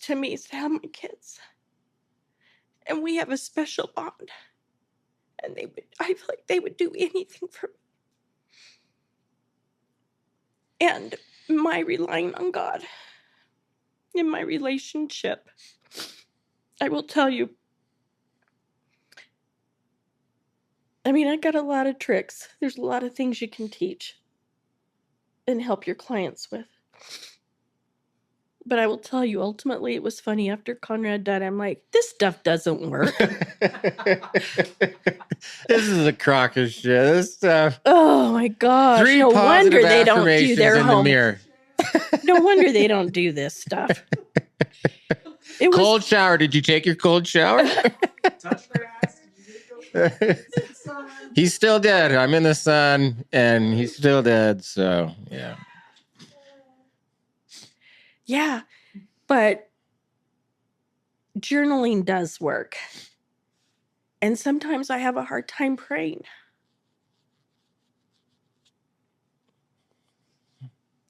to me is to have my kids. And we have a special bond. And I feel like they would do anything for me. And my relying on God in my relationship, I will tell you, I mean, I got a lot of tricks. There's a lot of things you can teach and help your clients with. But I will tell you, ultimately, it was funny. After Conrad died, I'm like, this stuff doesn't work. This is a crock of shit. This stuff. Oh my gosh. 3 no positive wonder they don't do affirmations their in the home. mirror. No wonder they don't do this stuff. It was Cold shower. Did you take your cold shower? Touch grass. He's still dead. I'm in the sun, and he's still dead. So, yeah. Yeah, but journaling does work. And sometimes I have a hard time praying.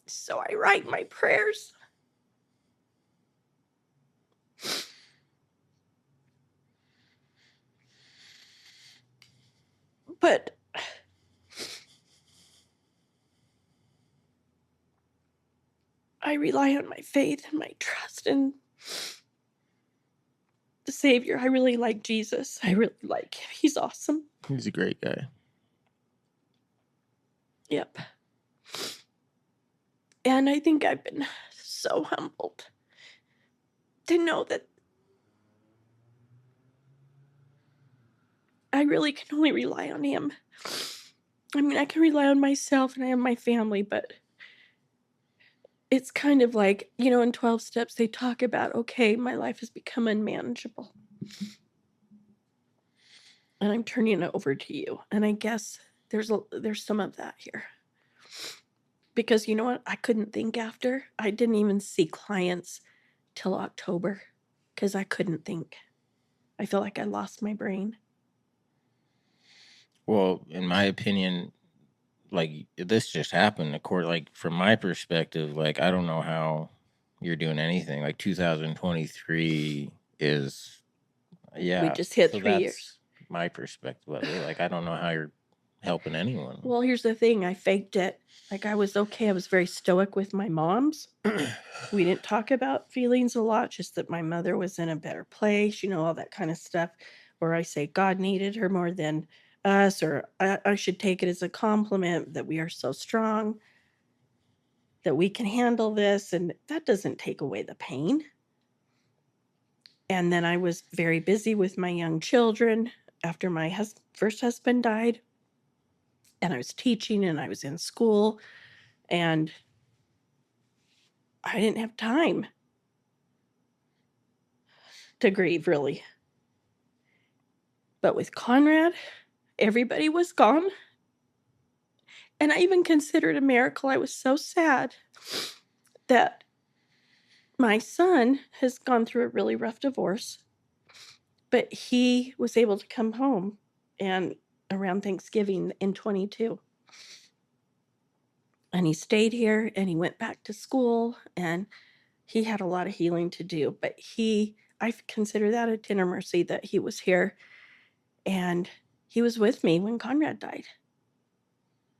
So I write my prayers. But I rely on my faith and my trust in the Savior. I really like Jesus. I really like him. He's awesome. He's a great guy. Yep. And I think I've been so humbled to know that I really can only rely on him. I mean, I can rely on myself and I have my family, but it's kind of like, you know, in 12 steps, they talk about, okay, my life has become unmanageable. And I'm turning it over to you. And I guess there's some of that here. Because you know what? I couldn't think after. I didn't even see clients till October because I couldn't think. I feel like I lost my brain. Well, in my opinion, like, this just happened. Like, from my perspective, like, I don't know how you're doing anything. Like, 2023 is, yeah. We just hit so 3 that's years. my perspective of it. Like, I don't know how you're helping anyone. Well, here's the thing. I faked it. Like, I was okay. I was very stoic with my moms. We didn't talk about feelings a lot, just that my mother was in a better place, all that kind of stuff. Where I say God needed her more than us, or I should take it as a compliment that we are so strong, that we can handle this. And that doesn't take away the pain. And then I was very busy with my young children after my first husband died. And I was teaching and I was in school. And I didn't have time to grieve, really. But with Conrad, everybody was gone. And I even considered a miracle. I was so sad that my son has gone through a really rough divorce, but he was able to come home and around Thanksgiving in 22. And he stayed here and he went back to school and he had a lot of healing to do. But I consider that a tender mercy that he was here and he was with me when Conrad died.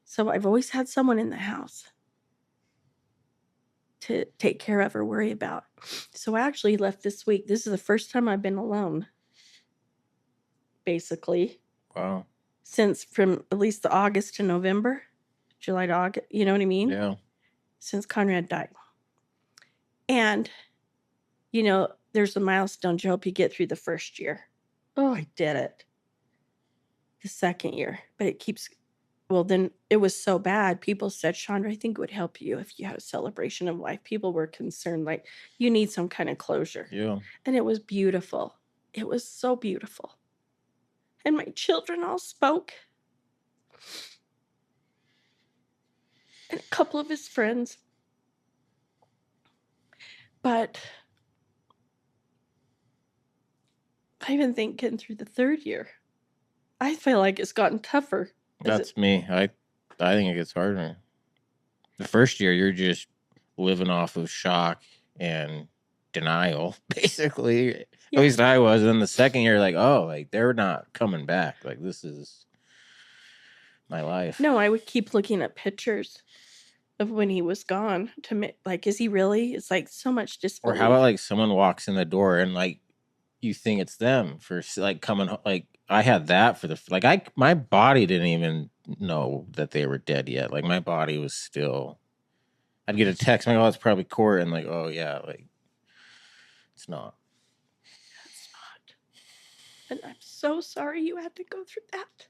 So I've always had someone in the house to take care of or worry about. So I actually left this week. This is the first time I've been alone, basically. Wow. Since from at least the August to November, July to August, you know what I mean? Yeah. Since Conrad died. And, there's a milestone to help you get through the first year. Oh, I did it. The second year. But it keeps, well, then it was so bad. People said, Chandra, I think it would help you if you had a celebration of life. People were concerned, like, you need some kind of closure. Yeah. And it was beautiful. It was so beautiful. And my children all spoke. And a couple of his friends. But I've been thinking through the third year. I feel like it's gotten tougher. That's me. I think it gets harder. The first year, you're just living off of shock and denial, basically. Yeah. At least I was. And then the second year, like, oh, like they're not coming back. Like, this is my life. No, I would keep looking at pictures of when he was gone to make, like, is he really? It's like so much Or disbelief. how about like someone walks in the door and like you think it's them for like coming, like I had that for my body didn't even know that they were dead yet. Like my body was still, I'd get a text, like, oh, it's probably Court, and like, oh yeah, like it's not. It's not. And I'm so sorry you had to go through that.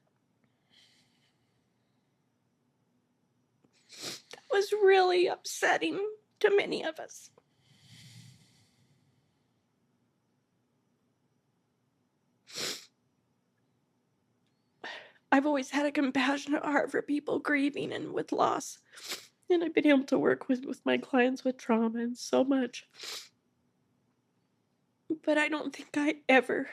That was really upsetting to many of us. I've always had a compassionate heart for people grieving and with loss. And I've been able to work with my clients with trauma and so much. But I don't think I ever...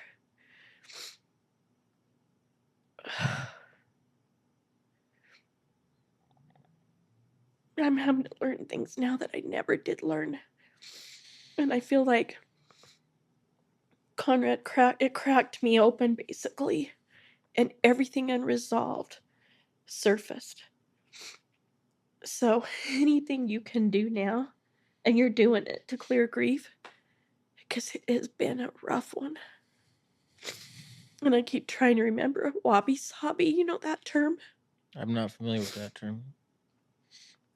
I'm having to learn things now that I never did learn. And I feel like Conrad cracked me open, basically. And everything unresolved surfaced. So anything you can do now, and you're doing it to clear grief, because it has been a rough one. And I keep trying to remember wabi-sabi, you know that term? I'm not familiar with that term.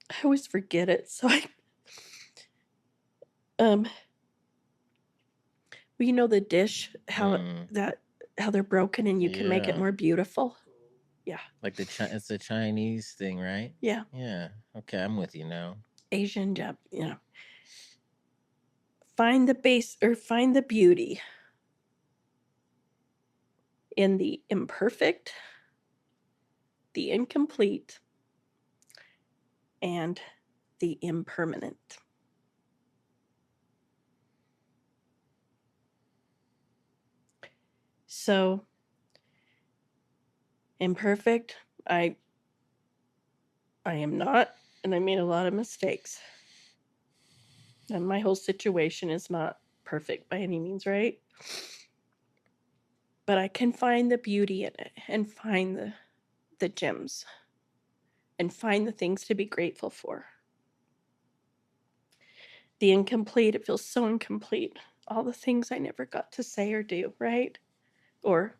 I always forget it, so you know the dish, how they're broken and you can make it more beautiful? Yeah. Like it's a Chinese thing, right? Yeah. Yeah. Okay, I'm with you now. Asian, find the base or find the beauty in the imperfect, the incomplete, and the impermanent. So, imperfect, I am not, and I made a lot of mistakes. And my whole situation is not perfect by any means, right? But I can find the beauty in it and find the gems and find the things to be grateful for. The incomplete, it feels so incomplete. All the things I never got to say or do, right? But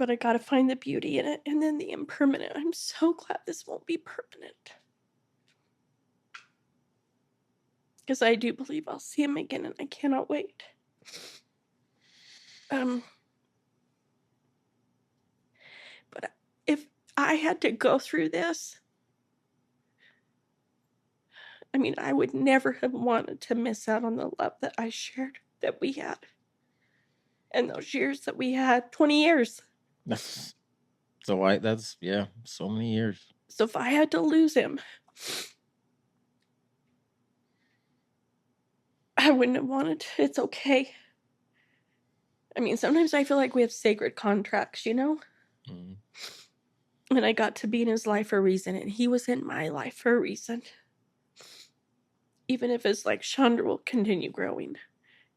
I gotta find the beauty in it. And then the impermanent. I'm so glad this won't be permanent. Because I do believe I'll see him again, and I cannot wait. But if I had to go through this, I mean, I would never have wanted to miss out on the love that I shared, that we had. And those years that we had, 20 years. That's so many years. So if I had to lose him, I wouldn't have wanted to. It's okay. I mean, sometimes I feel like we have sacred contracts, you know? Mm. And I got to be in his life for a reason, and he was in my life for a reason. Even if it's like Chandra will continue growing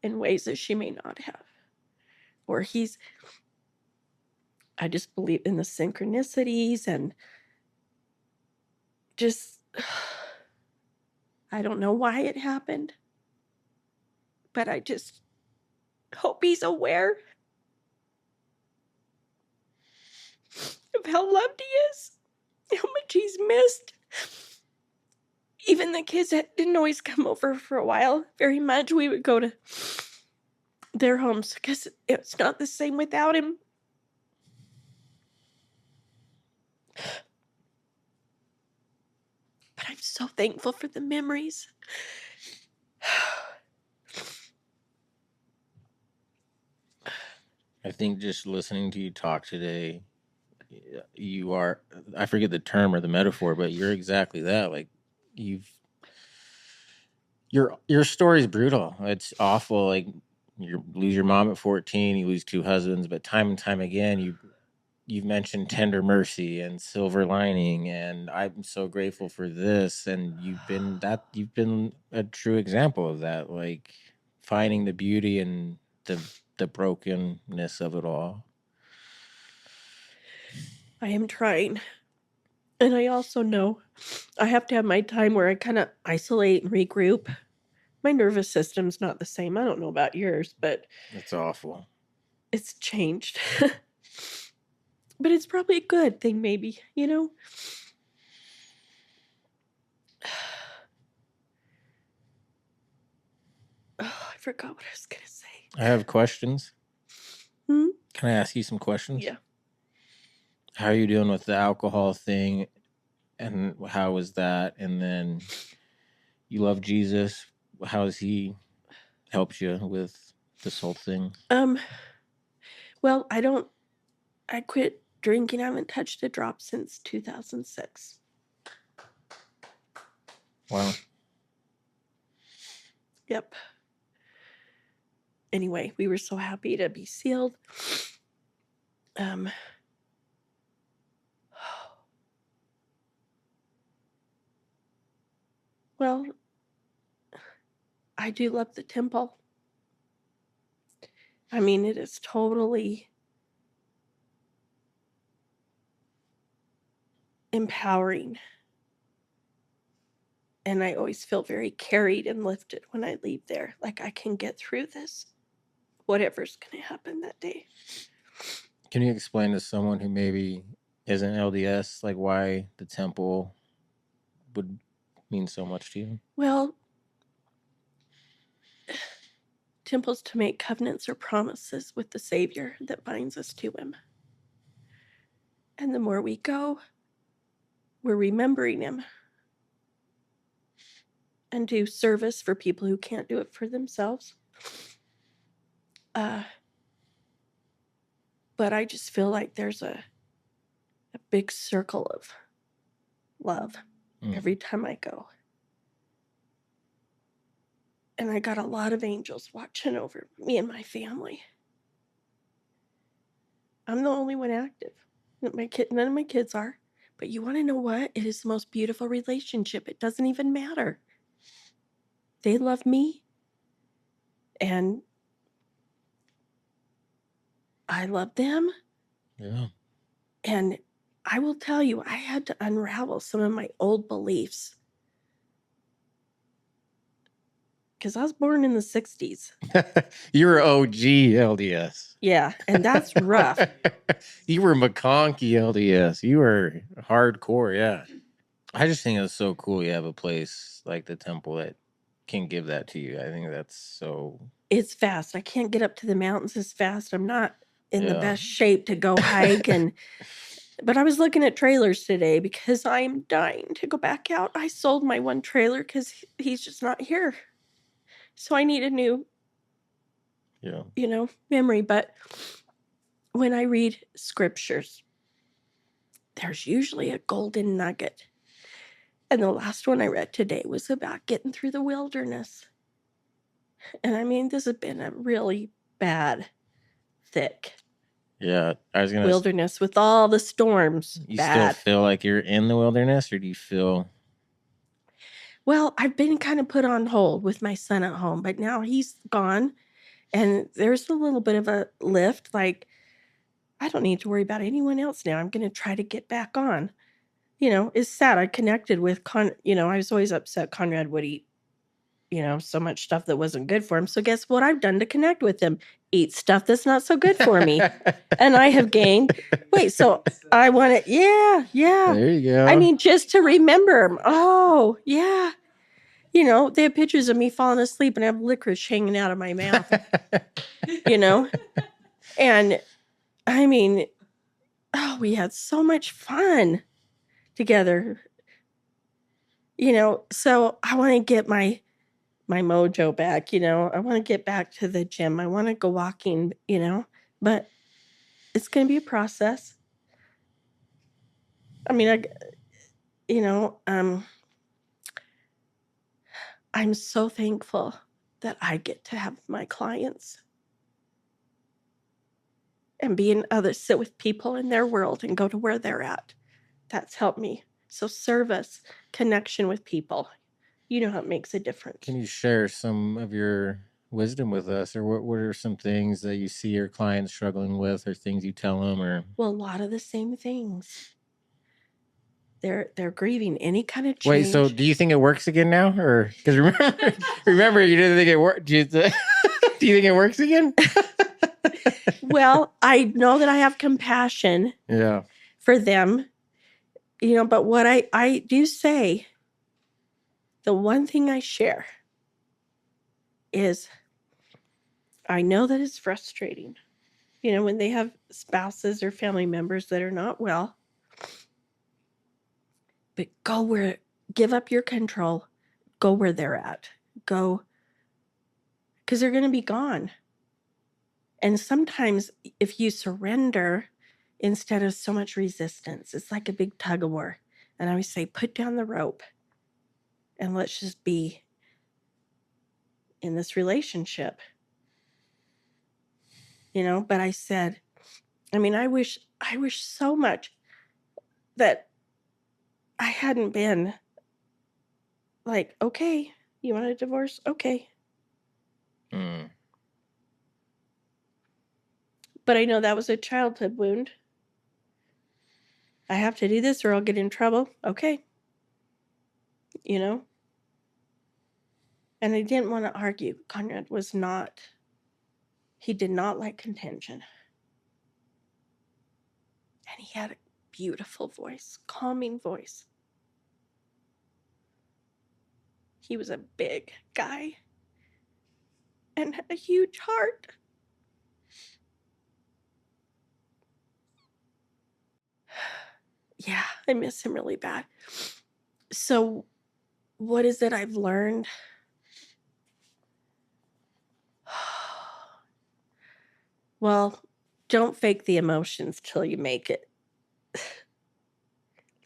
in ways that she may not have. Or I just believe in the synchronicities and just, I don't know why it happened, but I just hope he's aware of how loved he is, how much he's missed. Even the kids that didn't always come over for a while, very much, we would go to their homes because it's not the same without him. But I'm so thankful for the memories. I think just listening to you talk today, you are, I forget the term or the metaphor, but you're exactly that. Like your story's brutal. It's awful. Like you lose your mom at 14, you lose 2 husbands, but time and time again, you've mentioned tender mercy and silver lining, and I'm so grateful for this. And you've been a true example of that, like finding the beauty in the brokenness of it all. I am trying. And I also know I have to have my time where I kind of isolate and regroup. My nervous system's not the same. I don't know about yours, but It's awful. it's changed. But it's probably a good thing, maybe, you know? Oh, I forgot what I was going to say. I have questions. Hmm? Can I ask you some questions? Yeah. How are you doing with the alcohol thing, and how was that? And then you love Jesus. How has he helped you with this whole thing? Well, I quit drinking. I haven't touched a drop since 2006. Wow. Yep. Anyway, we were so happy to be sealed. Well, I do love the temple. I mean, it is totally empowering. And I always feel very carried and lifted when I leave there. Like I can get through this, whatever's going to happen that day. Can you explain to someone who maybe isn't LDS, like why the temple would mean so much to you? Well, temples to make covenants or promises with the Savior that binds us to him. And the more we go, we're remembering him. And do service for people who can't do it for themselves. But I just feel like there's a big circle of love every time I go. And I got a lot of angels watching over me and my family. I'm the only one active. None of my kids are. But you want to know what? It is the most beautiful relationship. It doesn't even matter. They love me. And I love them. Yeah. And I will tell you, I had to unravel some of my old beliefs because I was born in the 60s. You were OG LDS. Yeah, and that's rough. You were McConkey LDS. You were hardcore, yeah. I just think it's so cool you have a place like the temple that can give that to you. I think that's so. It's fast. I can't get up to the mountains as fast. I'm not in the Yeah. best shape to go hike. But I was looking at trailers today because I'm dying to go back out. I sold my one trailer because he's just not here. So I need a new, Yeah. memory. But when I read scriptures, there's usually a golden nugget. And the last one I read today was about getting through the wilderness. And I mean, this has been a really bad, thick Yeah. I was gonna. wilderness with all the storms. You Bad. still feel like you're in the wilderness, or do you feel? Well, I've been kind of put on hold with my son at home, but now he's gone, and there's a little bit of a lift. Like, I don't need to worry about anyone else now. I'm going to try to get back on. It's sad. I connected with I was always upset Conrad would eat, so much stuff that wasn't good for him. So guess what I've done to connect with him? Eat stuff that's not so good for me. And I have gained. Wait, so I want it. Yeah. There you go. I mean, just to remember him. Oh, yeah. They have pictures of me falling asleep and I have licorice hanging out of my mouth, And I mean, we had so much fun together. So I want to get my mojo back, I want to get back to the gym. I want to go walking, but it's going to be a process. I mean, I'm so thankful that I get to have my clients and sit with people in their world and go to where they're at. That's helped me. So service, connection with people, how it makes a difference. Can you share some of your wisdom with us, or what are some things that you see your clients struggling with, or things you tell them, or? Well, a lot of the same things. They're grieving any kind of change. Wait, so do you think it works again now, or because remember you didn't think it worked? Do you think it works again? Well, I know that I have compassion. Yeah. For them, but what I do say, the one thing I share is I know that it's frustrating, when they have spouses or family members that are not well, but give up your control, go where they're at, go, because they're going to be gone. And sometimes if you surrender instead of so much resistance, it's like a big tug of war. And I always say, put down the rope and let's just be in this relationship. But I said, I wish so much that I hadn't been like, okay, you want a divorce? Okay. But I know that was a childhood wound. I have to do this or I'll get in trouble. Okay. And I didn't want to argue. Conrad he did not like contention. And he had a beautiful voice, calming voice. He was a big guy and had a huge heart. Yeah, I miss him really bad. So what is it I've learned? Well, don't fake the emotions till you make it.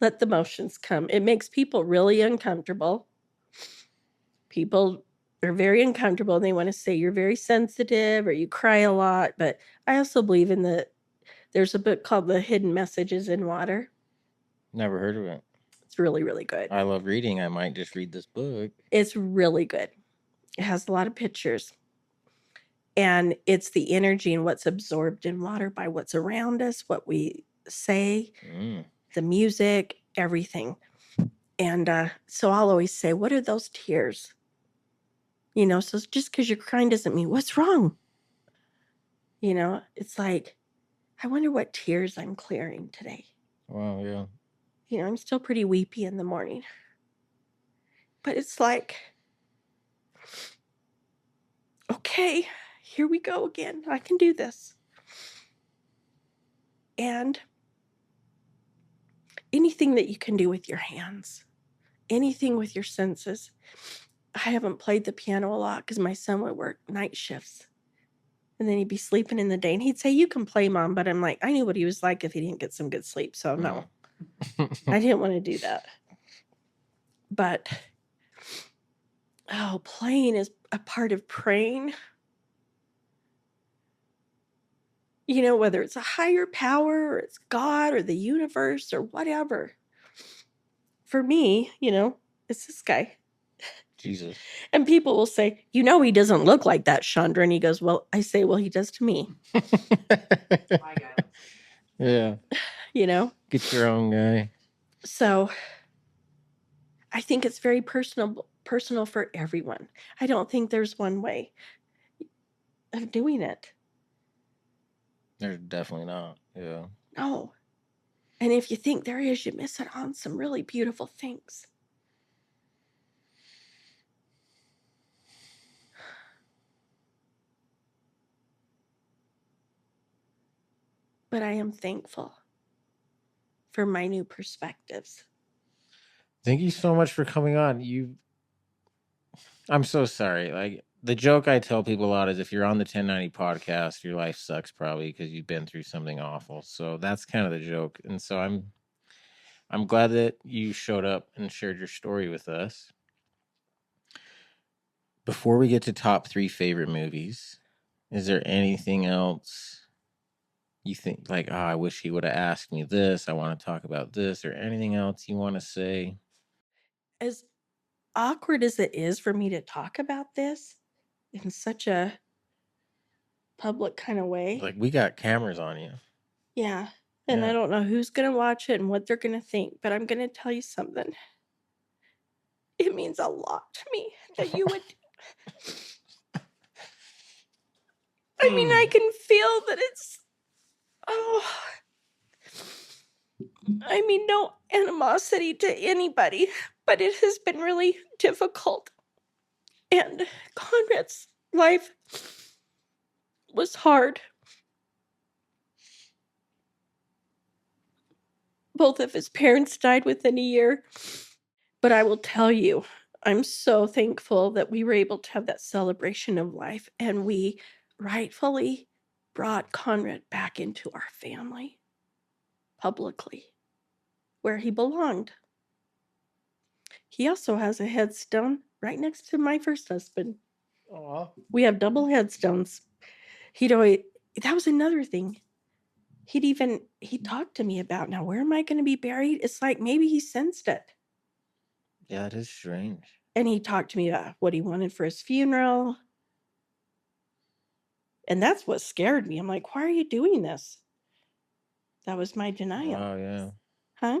Let the emotions come. It makes people really uncomfortable. People are very uncomfortable and they want to say you're very sensitive or you cry a lot. But I also believe there's a book called The Hidden Messages in Water. Never heard of it. It's really, really good. I love reading. I might just read this book. It's really good. It has a lot of pictures. And it's the energy and what's absorbed in water by what's around us, what we say, Mm. the music, everything. And so I'll always say, what are those tears? You know, so just because you're crying doesn't mean what's wrong. You know, it's like, I wonder what tears I'm clearing today. Wow, yeah. You know, I'm still pretty weepy in the morning. But it's like, okay, here we go again. I can do this. And anything that you can do with your hands, anything with your senses. I haven't played the piano a lot because my son would work night shifts. And then he'd be sleeping in the day. And he'd say, you can play, Mom. But I'm like, I knew what he was like if he didn't get some good sleep. So no, I didn't want to do that. But, oh, playing is a part of praying. You know, whether it's a higher power or it's God or the universe or whatever. For me, you know, it's this guy. Jesus. And people will say, you know, he doesn't look like that, Chandra. And he goes, well, I say, well, he does to me. My God. Yeah. You know? Get your own guy. So I think it's very personal for everyone. I don't think there's one way of doing it. There's definitely not. Yeah. No. And if you think there is, you miss it on some really beautiful things. But I am thankful for my new perspectives. Thank you so much for coming on. I'm so sorry. Like, the joke I tell people a lot is if you're on the 1090 podcast, your life sucks probably because you've been through something awful. So that's kind of the joke. And so I'm glad that you showed up and shared your story with us. Before we get to top 3 favorite movies, is there anything else you think like, oh, I wish he would have asked me this. I want to talk about this, or anything else you want to say? As awkward as it is for me to talk about this in such a public kind of way. Like, we got cameras on you. Yeah. And Yeah. I don't know who's going to watch it and what they're going to think, but I'm going to tell you something. It means a lot to me that you would. I mean, I can feel that it's. Oh. I mean, no animosity to anybody, but it has been really difficult. And Conrad's life was hard. Both of his parents died within a year. But I will tell you, I'm so thankful that we were able to have that celebration of life and we rightfully brought Conrad back into our family publicly where he belonged. He also has a headstone right next to my first husband. Oh, We have double headstones. That was another thing. He talked to me about, now where am I going to be buried? It's like maybe he sensed it. yeah, it is strange. And he talked to me about what he wanted for his funeral. And that's what scared me. I'm like, why are you doing this? That was my denial. Oh, yeah. Huh?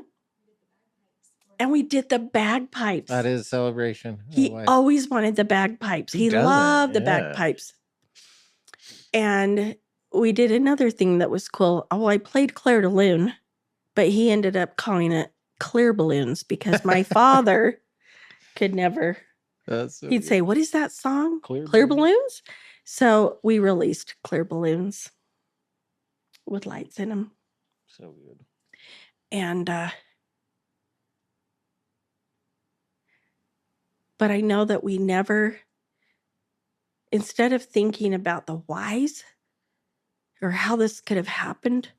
And we did the bagpipes. That is celebration. He always wanted the bagpipes. Who He doesn't? loved the Yeah. bagpipes. And we did another thing that was cool. Oh, I played Claire de Lune, but he ended up calling it Clear Balloons because my father could never. He'd say, what is that song? Clear Balloons? So we released Clear Balloons with lights in them. So good. And, but I know that we never, instead of thinking about the whys or how this could have happened,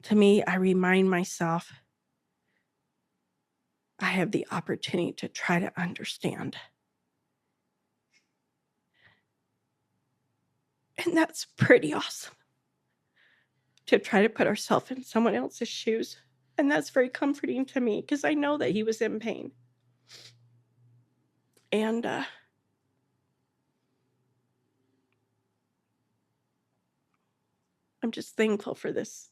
to me, I remind myself I have the opportunity to try to understand. And that's pretty awesome to try to put ourselves in someone else's shoes. And that's very comforting to me because I know that he was in pain. And I'm just thankful for this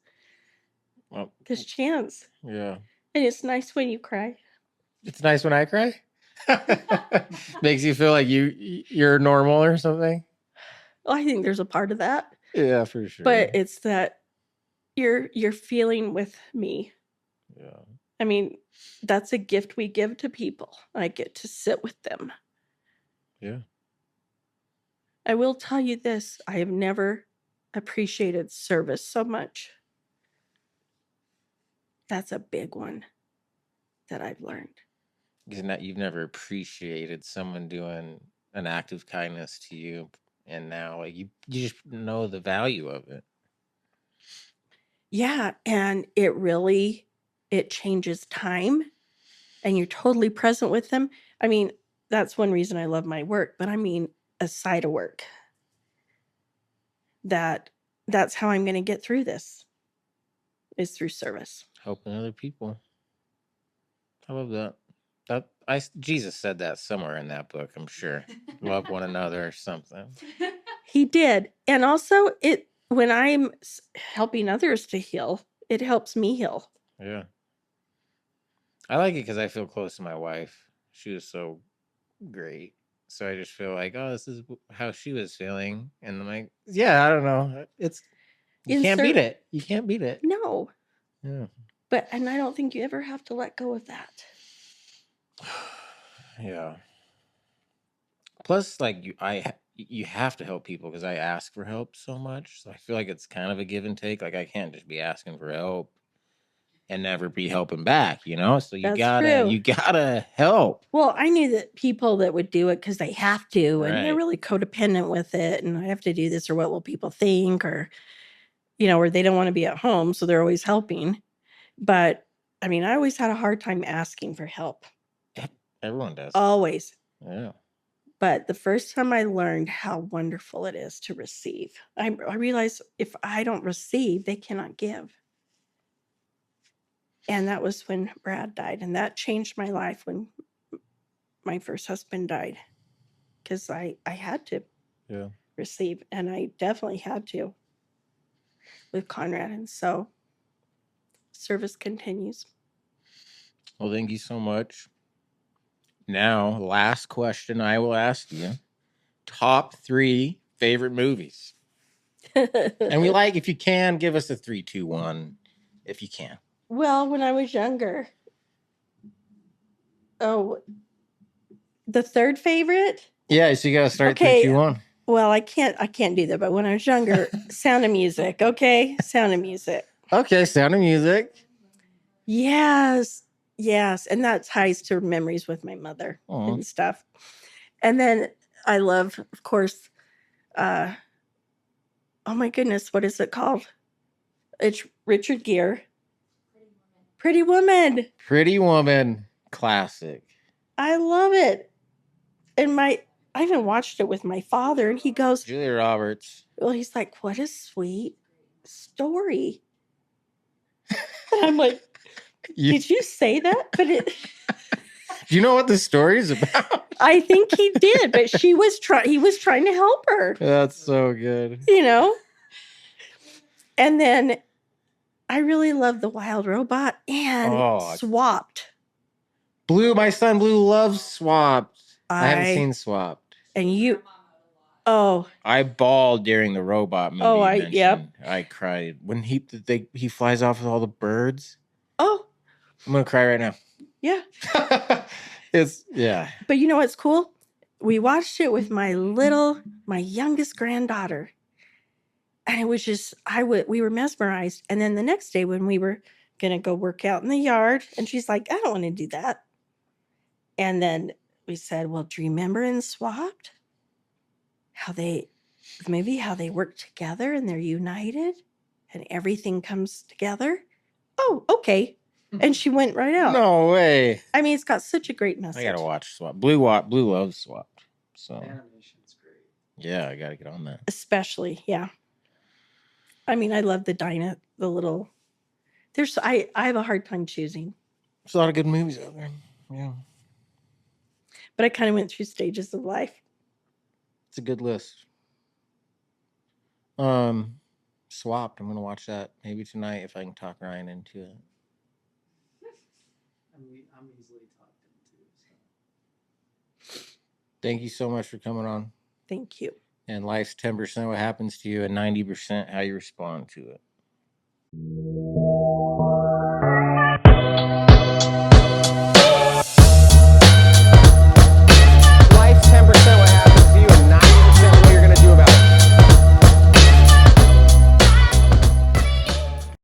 Well, this chance. yeah. And it's nice when you cry. It's nice when I cry. Makes you feel like you're normal or something. Well, I think there's a part of that, Yeah, for sure. but it's that you're feeling with me. yeah. I mean, that's a gift we give to people. I get to sit with them. Yeah. I will tell you this, I have never appreciated service so much. That's a big one that I've learned. Because you've never appreciated someone doing an act of kindness to you, and now like you just know the value of it. Yeah, and it changes time and you're totally present with them. I mean, that's one reason I love my work, but I mean aside of work. That's how I'm going to get through this. Is through service. Helping other people. I love that. Jesus said that somewhere in that book, I'm sure. Love one another or something. He did. And also when I'm helping others to heal, it helps me heal. Yeah. I like it because I feel close to my wife. She was so great. So I just feel like, oh, this is how she was feeling. And I'm like, yeah, I don't know. You can't beat it. You can't beat it. No. Yeah. And I don't think you ever have to let go of that. Yeah. Plus, like you have to help people because I ask for help so much. So I feel like it's kind of a give and take. Like I can't just be asking for help and never be helping back, you know? So That's gotta true. you gotta help. Well, I knew that people that would do it because they have to, and they're Right. really codependent with it, and I have to do this, or what will people think, or or they don't want to be at home, so they're always helping. But I mean, I always had a hard time asking for help. Everyone does. Always. Yeah. But the first time I learned how wonderful it is to receive, I realized if I don't receive, they cannot give. And that was when Brad died. And that changed my life when my first husband died. Because I had to receive. And I definitely had to with Conrad. And so service continues. Well, thank you so much. Now, last question I will ask you. Top 3 favorite movies. And we like, if you can, give us a 3, 2, 1, if you can. Well, when I was younger, the third favorite? Yeah, so you gotta start Okay. 3, 2, 1. Well, I can't do that. But when I was younger, Sound of Music. Okay, Sound of Music. Okay, Sound of Music. Yes, and that ties to memories with my mother and stuff. And then I love, of course, oh my goodness, what is it called? It's Richard Gere. Pretty Woman. Pretty Woman. Classic. I love it. And I even watched it with my father, and he goes, Julia Roberts. well, he's like, what a sweet story. And I'm like, did you say that? But do you know what the story is about? I think he did, but he was trying to help her. That's so good. And then I really love The Wild Robot and Swapped. My son Blue loves Swapped. I haven't seen Swapped. And you, I bawled during the robot movie. Yep. I cried when he flies off with all the birds. Oh, I'm gonna cry right now. Yeah. Yeah. But you know what's cool? We watched it with my youngest granddaughter. And it was just, we were mesmerized. And then the next day when we were going to go work out in the yard, and she's like, I don't want to do that. And then we said, well, do you remember in Swapped? How they work together and they're united and everything comes together? Oh, okay. And she went right out. No way. I mean, it's got such a great message. I gotta watch Swapped. Blue loves Swapped. So Animation's great. Yeah, I gotta get on that. Especially, yeah. I mean, I love the little. I have a hard time choosing. There's a lot of good movies out there. Yeah. But I kind of went through stages of life. It's a good list. So Swapped. I'm gonna watch that maybe tonight if I can talk Ryan into it. I'm easily talked into. So. Thank you so much for coming on. Thank you. And life's 10% what happens to you and 90% how you respond to it.